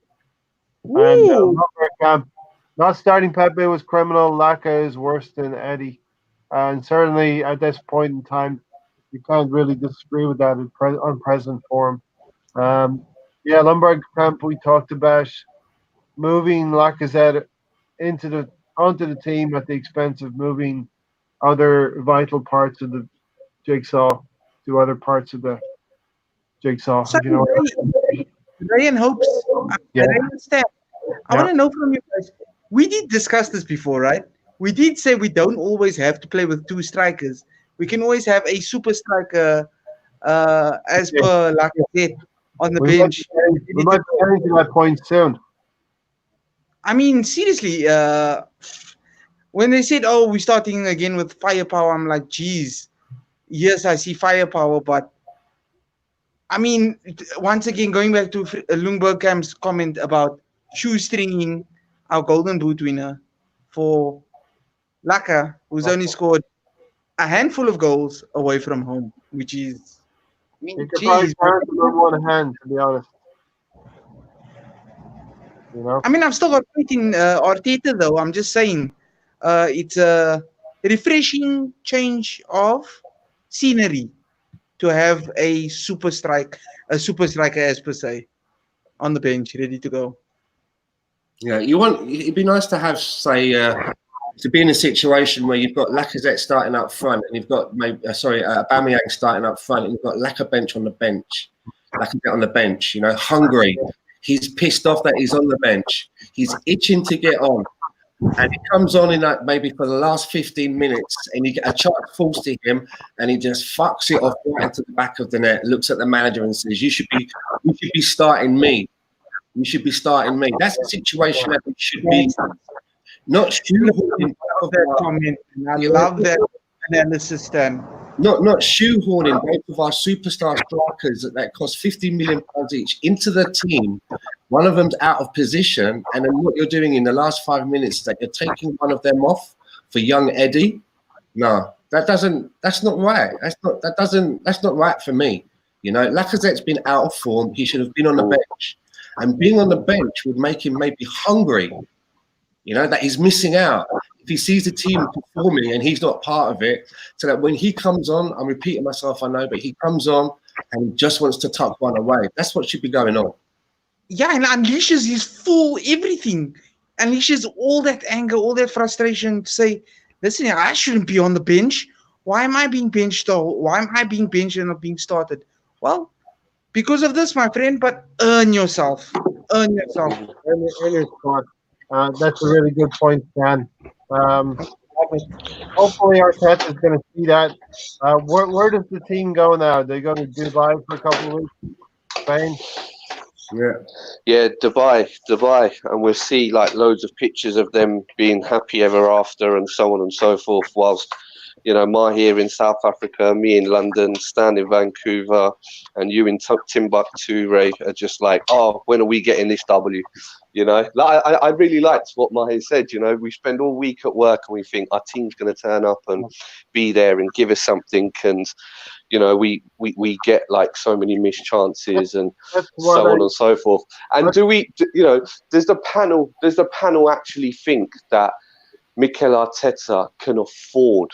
Woo! And not starting Pepe was criminal. Laka is worse than Eddie. And certainly at this point in time, you can't really disagree with that on present form. Lombard Camp, we talked about moving Lacazette onto the team at the expense of moving other vital parts of the jigsaw to other parts of the jigsaw. So Ray and Hopes, I understand. I want to know from you guys. We did discuss this before, right? We did say we don't always have to play with two strikers. We can always have a super striker, as per Lacazette, on the bench. We might be getting to that point soon. I mean, seriously, when they said, "Oh, we're starting again with firepower," I'm like, "Geez, yes, I see firepower," but I mean, once again, going back to Lundbergkamp's comment about shoestringing, our Golden Boot winner for Laka, who's only scored a handful of goals away from home, which is, I You mean, could probably geez. count them on one hand, to be honest. You know, I mean, I've still got faith in Arteta, though. I'm just saying, it's a refreshing change of scenery to have a super striker, as per se, on the bench, ready to go. Yeah, it'd be nice to have, say, to be in a situation where you've got Lacazette starting up front and you've got Aubameyang starting up front and you've got Lacazette on the bench, you know, hungry. He's pissed off that he's on the bench. He's itching to get on. And he comes on in that maybe for the last 15 minutes and you get a chance falls to him and he just fucks it off right into the back of the net, looks at the manager and says, you should be starting me. You should be starting me. That's the situation that we should be. Not shoehorning. I love that analysis, Stan. Not shoehorning both of our superstar strikers that cost £50 million each into the team. One of them's out of position, and then what you're doing in the last 5 minutes is that you're taking one of them off for young Eddie. No, that's not right. That's not right for me. You know, Lacazette's been out of form. He should have been on the bench, and being on the bench would make him maybe hungry. You know, that he's missing out. If he sees the team performing and he's not part of it, so that when he comes on, I'm repeating myself, I know, but he comes on and he just wants to tuck one away. That's what should be going on. Yeah, and unleashes his full everything. Unleashes all that anger, all that frustration to say, listen, I shouldn't be on the bench. Why am I being benched? Or why am I being benched and not being started? Well, because of this, my friend, but earn yourself. Earn yourself. Earn your spot. That's a really good point, Dan. Hopefully Arteta is going to see that. Where does the team go now? They're going to Dubai for a couple of weeks? Spain? Yeah, Dubai, and we'll see like loads of pictures of them being happy ever after and so on and so forth, whilst, you know, here in South Africa, me in London, Stan in Vancouver, and you in Timbuktu, Ray, are just like, oh, when are we getting this W? You know, like, I really liked what Maher said. You know, we spend all week at work and we think our team's going to turn up and be there and give us something, and you know, we get like so many missed chances and so on and so forth. And does the panel actually think that Mikel Arteta can afford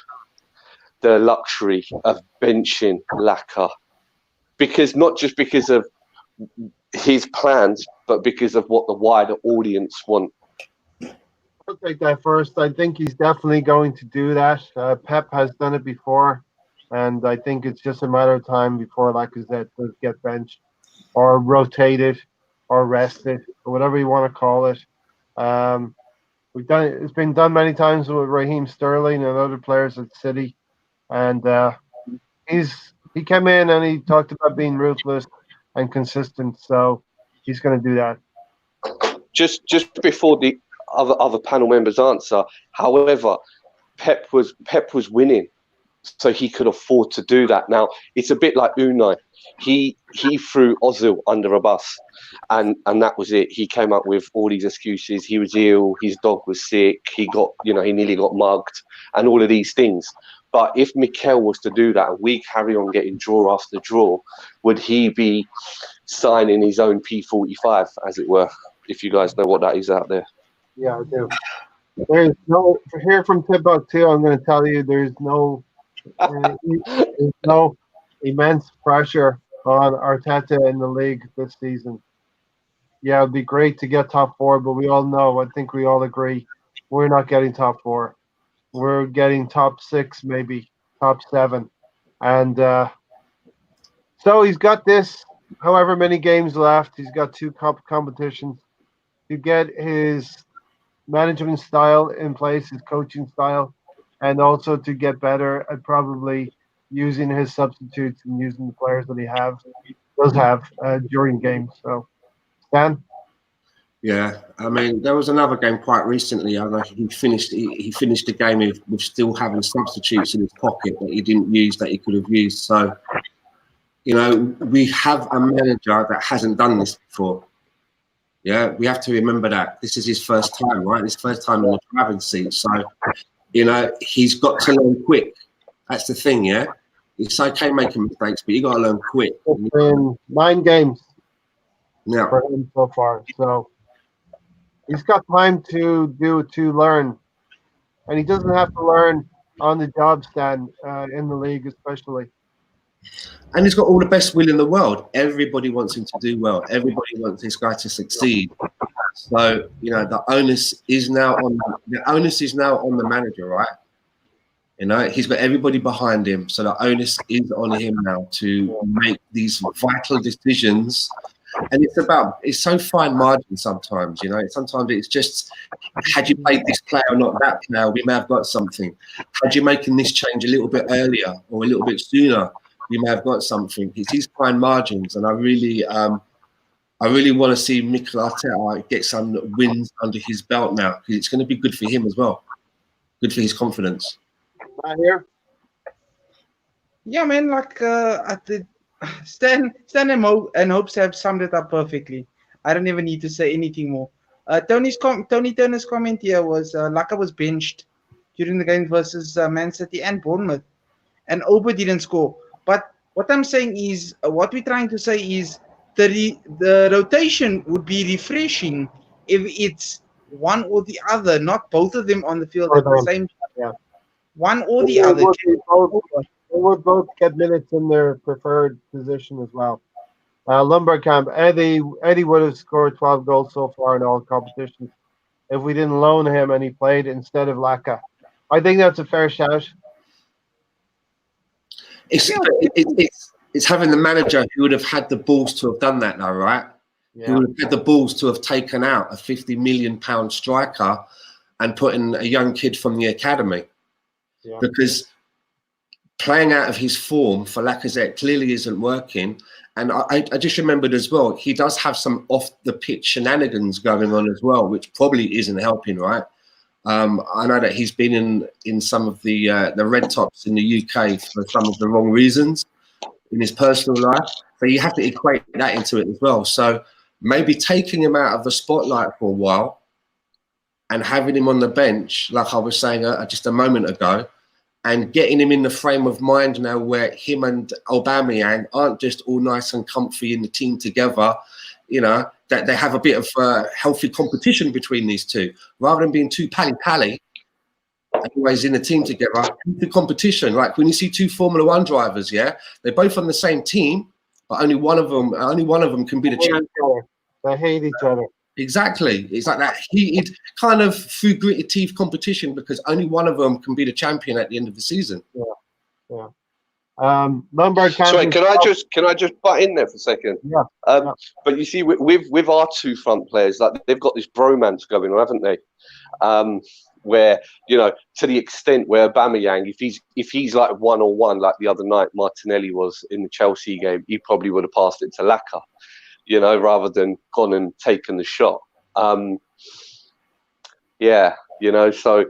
the luxury of benching Laka? Because not just because of his plans, but because of what the wider audience want. I'll take that first. I think he's definitely going to do that. Pep has done it before, and I think it's just a matter of time before Lacazette does get benched or rotated or rested or whatever you want to call it. We've done it. It's been done many times with Raheem Sterling and other players at City, and he came in and he talked about being ruthless and consistent. So he's going to do that. Just before the other panel members answer, however, Pep was winning, so he could afford to do that. Now it's a bit like Unai. He threw Ozil under a bus, and that was it. He came up with all these excuses. He was ill. His dog was sick. He nearly got mugged, and all of these things. But if Mikel was to do that, and we carry on getting draw after draw, would he be signing his own P45, as it were? If you guys know what that is out there. Yeah, I do. There's no here from Timbuktu. I'm going to tell you, there's no immense pressure on Arteta in the league this season. Yeah, it'd be great to get top four, but we all know, I think we all agree, we're not getting top four. We're getting top six, maybe top seven. And so he's got this, however many games left. He's got two competitions to get his management style in place, his coaching style, and also to get better at probably using his substitutes and using the players that he does have during games. So, Stan? Yeah, I mean, there was another game quite recently. I know he finished the game with still having substitutes in his pocket that he didn't use, that he could have used. So, you know, we have a manager that hasn't done this before. Yeah, we have to remember that this is his first time, right? His first time in the driving seat. So, you know, he's got to learn quick. That's the thing, yeah? It's okay making mistakes, but you got to learn quick. It's been 9 games Yeah. for him so far. So he's got time to learn. And he doesn't have to learn on the job stand in the league, especially. And he's got all the best will in the world. Everybody wants him to do well. Everybody wants this guy to succeed. So, you know, the onus is now on the manager, right? You know, he's got everybody behind him. So the onus is on him now to make these vital decisions. And it's so fine margin sometimes, you know. Sometimes it's just, had you played this player or not that player, we may have got something. Had you making this change a little bit earlier or a little bit sooner, we may have got something. It's these fine margins, and I really want to see Mikel Arteta get some wins under his belt now, because it's going to be good for him as well, good for his confidence. Not here. Yeah, man. Like Stan and Hopes have summed it up perfectly. I don't even need to say anything more. Tony Turner's comment here was Laka was benched during the game versus Man City and Bournemouth, and Oba didn't score. But what I'm saying is, what we're trying to say is the rotation would be refreshing if it's one or the other, not both of them on the field at the same time. Yeah. One or the other. They would both get minutes in their preferred position as well. Lumber Camp, Eddie would have scored 12 goals so far in all competitions if we didn't loan him and he played instead of Laka. I think that's a fair shout. It's having the manager who would have had the balls to have done that now, right? Yeah. Who would have had the balls to have taken out a £50 million striker and put in a young kid from the academy. Yeah. Because playing out of his form for Lacazette clearly isn't working. And I just remembered as well, he does have some off-the-pitch shenanigans going on as well, which probably isn't helping, right? I know that he's been in some of the red tops in the UK for some of the wrong reasons in his personal life. So you have to equate that into it as well. So maybe taking him out of the spotlight for a while and having him on the bench, like I was saying just a moment ago, and getting him in the frame of mind now where him and Aubameyang aren't just all nice and comfy in the team together, you know, that they have a bit of healthy competition between these two, rather than being too pally-pally, always in the team together. The competition, like when you see two Formula One drivers, yeah, they're both on the same team, but only one of them can be the champion. They hate each other. Exactly. It's like that heated kind of through gritted teeth competition because only one of them can be the champion at the end of the season. Yeah. Lombard Sorry, can I just butt in there for a second? Yeah. But you see, with our two front players, like they've got this bromance going on, haven't they? Where, you know, to the extent where Aubameyang, if he's like 1-on-1 like the other night Martinelli was in the Chelsea game, he probably would have passed it to Laka, you know, rather than gone and taken the shot. Yeah, you know, so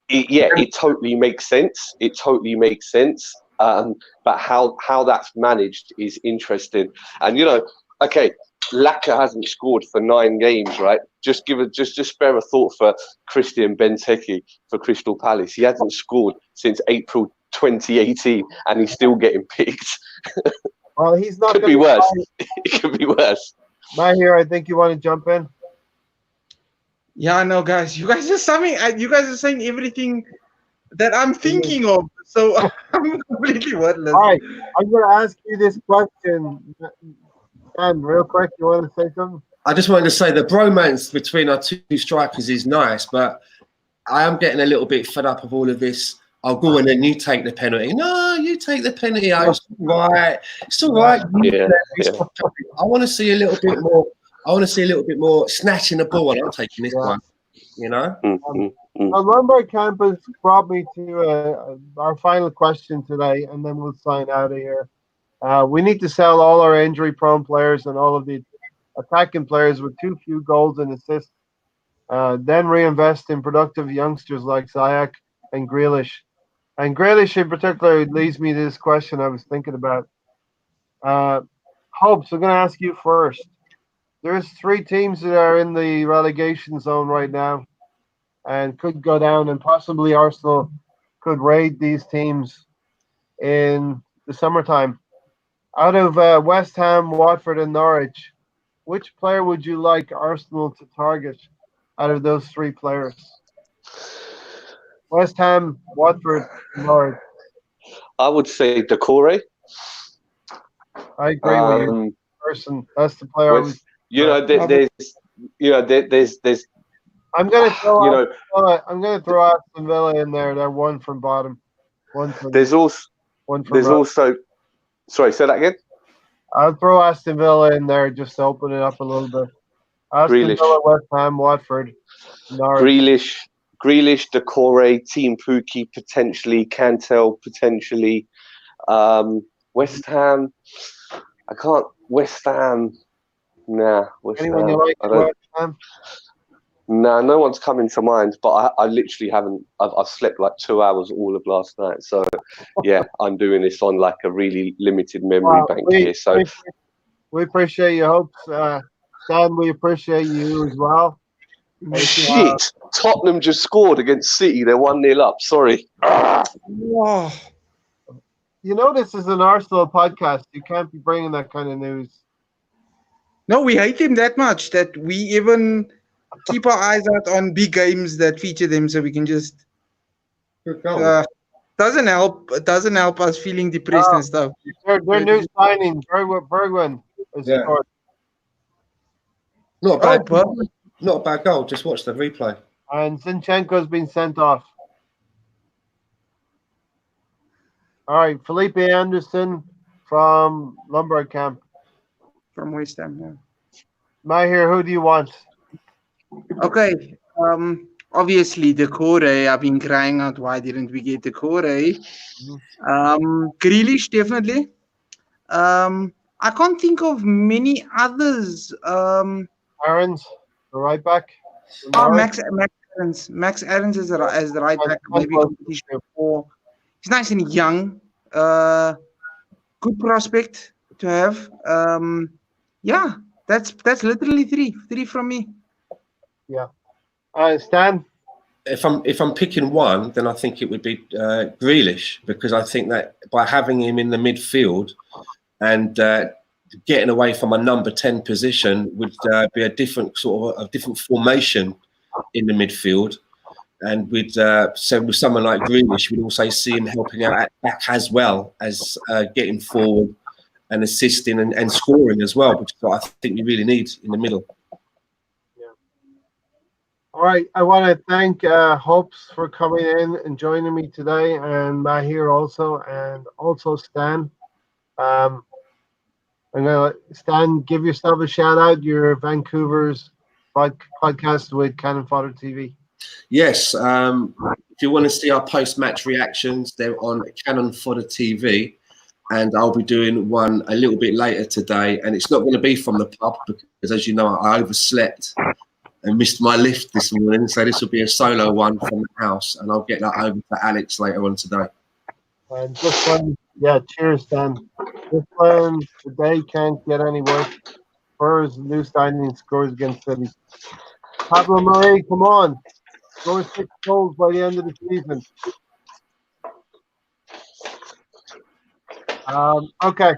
it totally makes sense. It totally makes sense. But how that's managed is interesting. And, you know, okay, Laka hasn't scored for 9 games, right? Just spare a thought for Christian Benteke for Crystal Palace. He hasn't scored since April 2018, and he's still getting picked. Well, he's not. Could be worse. It could be worse. Mahir, I think you want to jump in. Yeah, no, guys. You guys are saying everything that I'm thinking of. So I'm completely wordless. All right, I'm going to ask you this question. Dan, real quick, you want to say something? I just wanted to say the bromance between our two strikers is nice, but I am getting a little bit fed up of all of this. I'll go and then you take the penalty. No, you take the penalty. Oh, it's all right. It's all right. Yeah. I want to see a little bit more. I want to see a little bit more snatching the ball, and I'm taking this one. You know. Lombard Camp has brought me to our final question today, and then we'll sign out of here. We need to sell all our injury-prone players and all of the attacking players with too few goals and assists. Then reinvest in productive youngsters like Ziyech and Grealish. And Grealish in particular leads me to this question I was thinking about. Hopes, I'm going to ask you first. there's three teams that are in the relegation zone right now and could go down, and possibly Arsenal could raid these teams in the summertime. Out of West Ham, Watford, and Norwich, which player would you like Arsenal to target out of those three players? West Ham, Watford, Norwich. I would say Decore. I agree with you, person. That's the player I was. With there's I'm gonna throw. you know I'm gonna throw Aston Villa in there. They're one from bottom, one from. there's also one from. there's also sorry, say that again. I'll throw Aston Villa in there just to open it up a little bit. Aston Grealish. Villa, West Ham, Watford, Norwich. Grealish, Decore, Team Pookie potentially, Cantel potentially, West Ham. I can't. West Ham. Nah, West Anyone Ham. you like? I don't. West Ham? Nah, no one's coming to mind. But I literally haven't. I've slept like 2 hours all of last night. So yeah, I'm doing this on like a really limited memory bank here. So we appreciate your hopes, Dan. We appreciate you as well. shit. Tottenham just scored against City. They're 1-0 up. Sorry. Oh, You know this is an Arsenal podcast. You can't be bringing that kind of news. no, we hate them that much that we even keep our eyes out on big games that feature them, so we can just. Good goal. Doesn't help. It doesn't help us feeling depressed and stuff. Their new signing, Bergwijn, is Yeah. scored. Not a bad, Perfect. not a bad goal. Just watch the replay. And Zinchenko's been sent off. All right, Felipe Anderson from Lombard Camp. From West Ham. Yeah. Mahir, who do you want? Okay. Obviously, Decore. I've been crying out. Why didn't we get Decore? Grealish, definitely. I can't think of many others. Aaron's, the right back. Max Aarons. Max Aarons is as the right back. Maybe competition for. He's nice and young. Good prospect to have. Yeah, that's literally three from me. Yeah. Stan? If I'm picking one, then I think it would be Grealish, because I think that by having him in the midfield and getting away from a number 10 position would be a different sort of a different formation in the midfield. And with someone like Grealish, we'd also see him helping out at back as well as getting forward and assisting and scoring as well, which I think we really need in the middle. All right, I want to thank Hopes for coming in and joining me today, and Mahir also, and also Stan. I'm gonna Stan, give yourself a shout out. You're Vancouver's podcast with Cannon Fodder TV. Yes, if you want to see our post-match reactions, they're on Cannon Fodder TV, and I'll be doing one a little bit later today. And it's not going to be from the pub because, as you know, I overslept and missed my lift this morning, so this will be a solo one from the house, and I'll get that over to Alex later on today. And just when, cheers, Dan. Just when the day can't get any worse, Spurs new signing scores against City. Pablo Murray, come on, score 6 goals by the end of the season. Okay,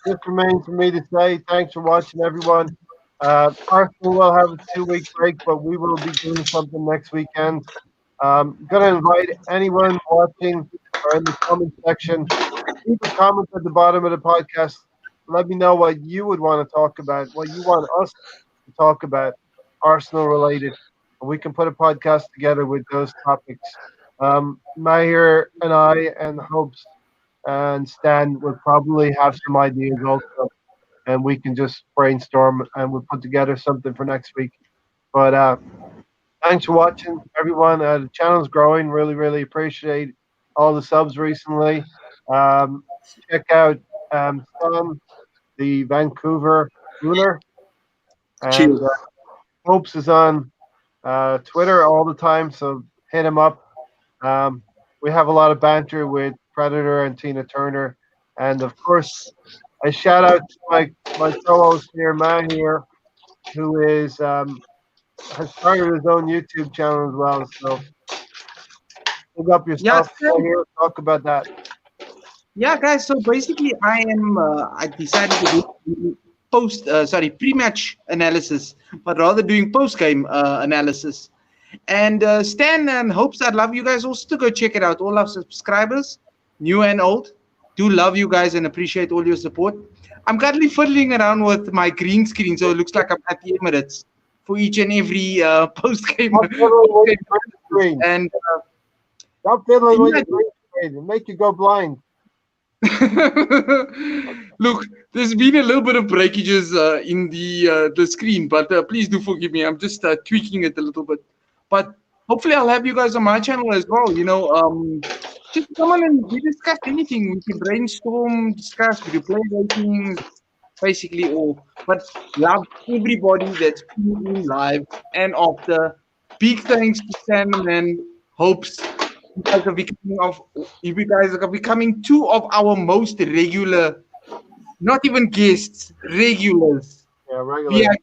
this remains for me to say thanks for watching, everyone. Arsenal will have a 2-week break, but we will be doing something next weekend. Going to invite anyone watching or in the comment section, leave a comment at the bottom of the podcast. Let me know what you would want to talk about, what you want us to talk about, Arsenal related. And we can put a podcast together with those topics. Mahir and I and Hopes and Stan will probably have some ideas also. And we can just brainstorm and we'll put together something for next week. But thanks for watching, everyone. The channel's growing. Really, really appreciate all the subs recently. Check out Sam, the Vancouver ruler. And Hopes is on Twitter all the time, so hit him up. We have a lot of banter with Predator and Tina Turner. And, of course, a shout out to my co-host here, Mahir, who is has started his own YouTube channel as well. So pick up yourself. Stan. Right here, talk about that. Yeah, guys. So basically, I decided to do pre-match analysis, but rather doing post-game analysis. And Stan and Hopes, I'd love you guys also to go check it out. All our subscribers, new and old, do love you guys and appreciate all your support. I'm currently fiddling around with my green screen, so it looks like I'm at the Emirates for each and every post-game. Stop fiddling with your green screen. And Stop fiddling with your green screen. It'll make you go blind. look, there's been a little bit of breakages in the screen, but please do forgive me. I'm just tweaking it a little bit. But hopefully I'll have you guys on my channel as well. Just come on and we discuss anything. We can brainstorm, discuss, we can play ratings, basically all. But love everybody that's tuning in live and after. Big thanks to Sandman and Hopes. You guys are becoming two of our most regular, not even guests, regulars. Yeah, regular.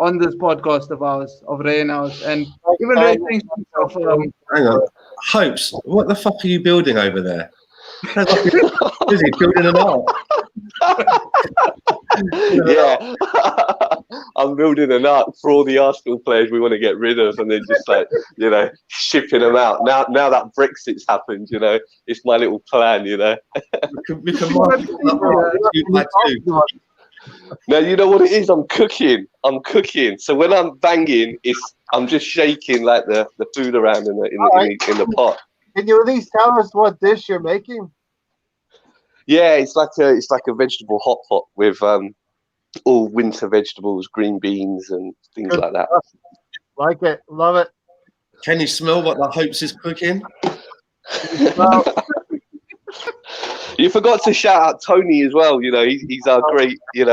On this podcast of ours, of Ray and ours, and even Ray thinks himself. Hang on, Hopes, what the fuck are you building over there? Sounds like you're busy building an ark. Yeah, I'm building an ark for all the Arsenal players we want to get rid of, and then just shipping them out. Now that Brexit's happened, it's my little plan. We can market that too. Now you know what it is. I'm cooking. So when I'm banging, I'm just shaking like the food around in the pot. Can you at least tell us what dish you're making? Yeah, it's like a vegetable hot pot with all winter vegetables, green beans, and things like that. Like it, love it. Can you smell what the Hopes is cooking? Well, you forgot to shout out Tony as well. He's our great. He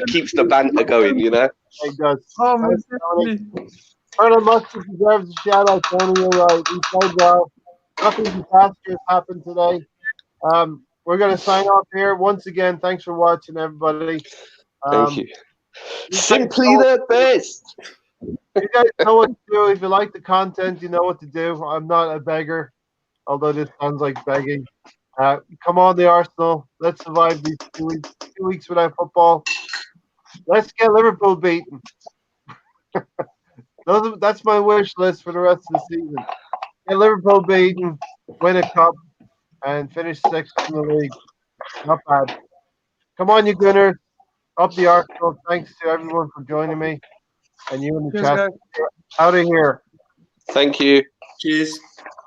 keeps the banter going. He does. Tony. Colonel Mustard deserves a shout out, Tony. You're right. He played well. Nothing disastrous happened today. We're going to sign off here. Once again, thanks for watching, everybody. Thank you. Simply the best. You guys know what to do. If you like the content, you know what to do. I'm not a beggar, although this sounds like begging. Come on, the Arsenal. Let's survive these 2 weeks without football. Let's get Liverpool beaten. That's my wish list for the rest of the season. Get Liverpool beaten, win a cup, and finish sixth in the league. Not bad. Come on, you Gunners. Up the Arsenal. Thanks to everyone for joining me. And you in the chat. Out of here. Thank you. Cheers.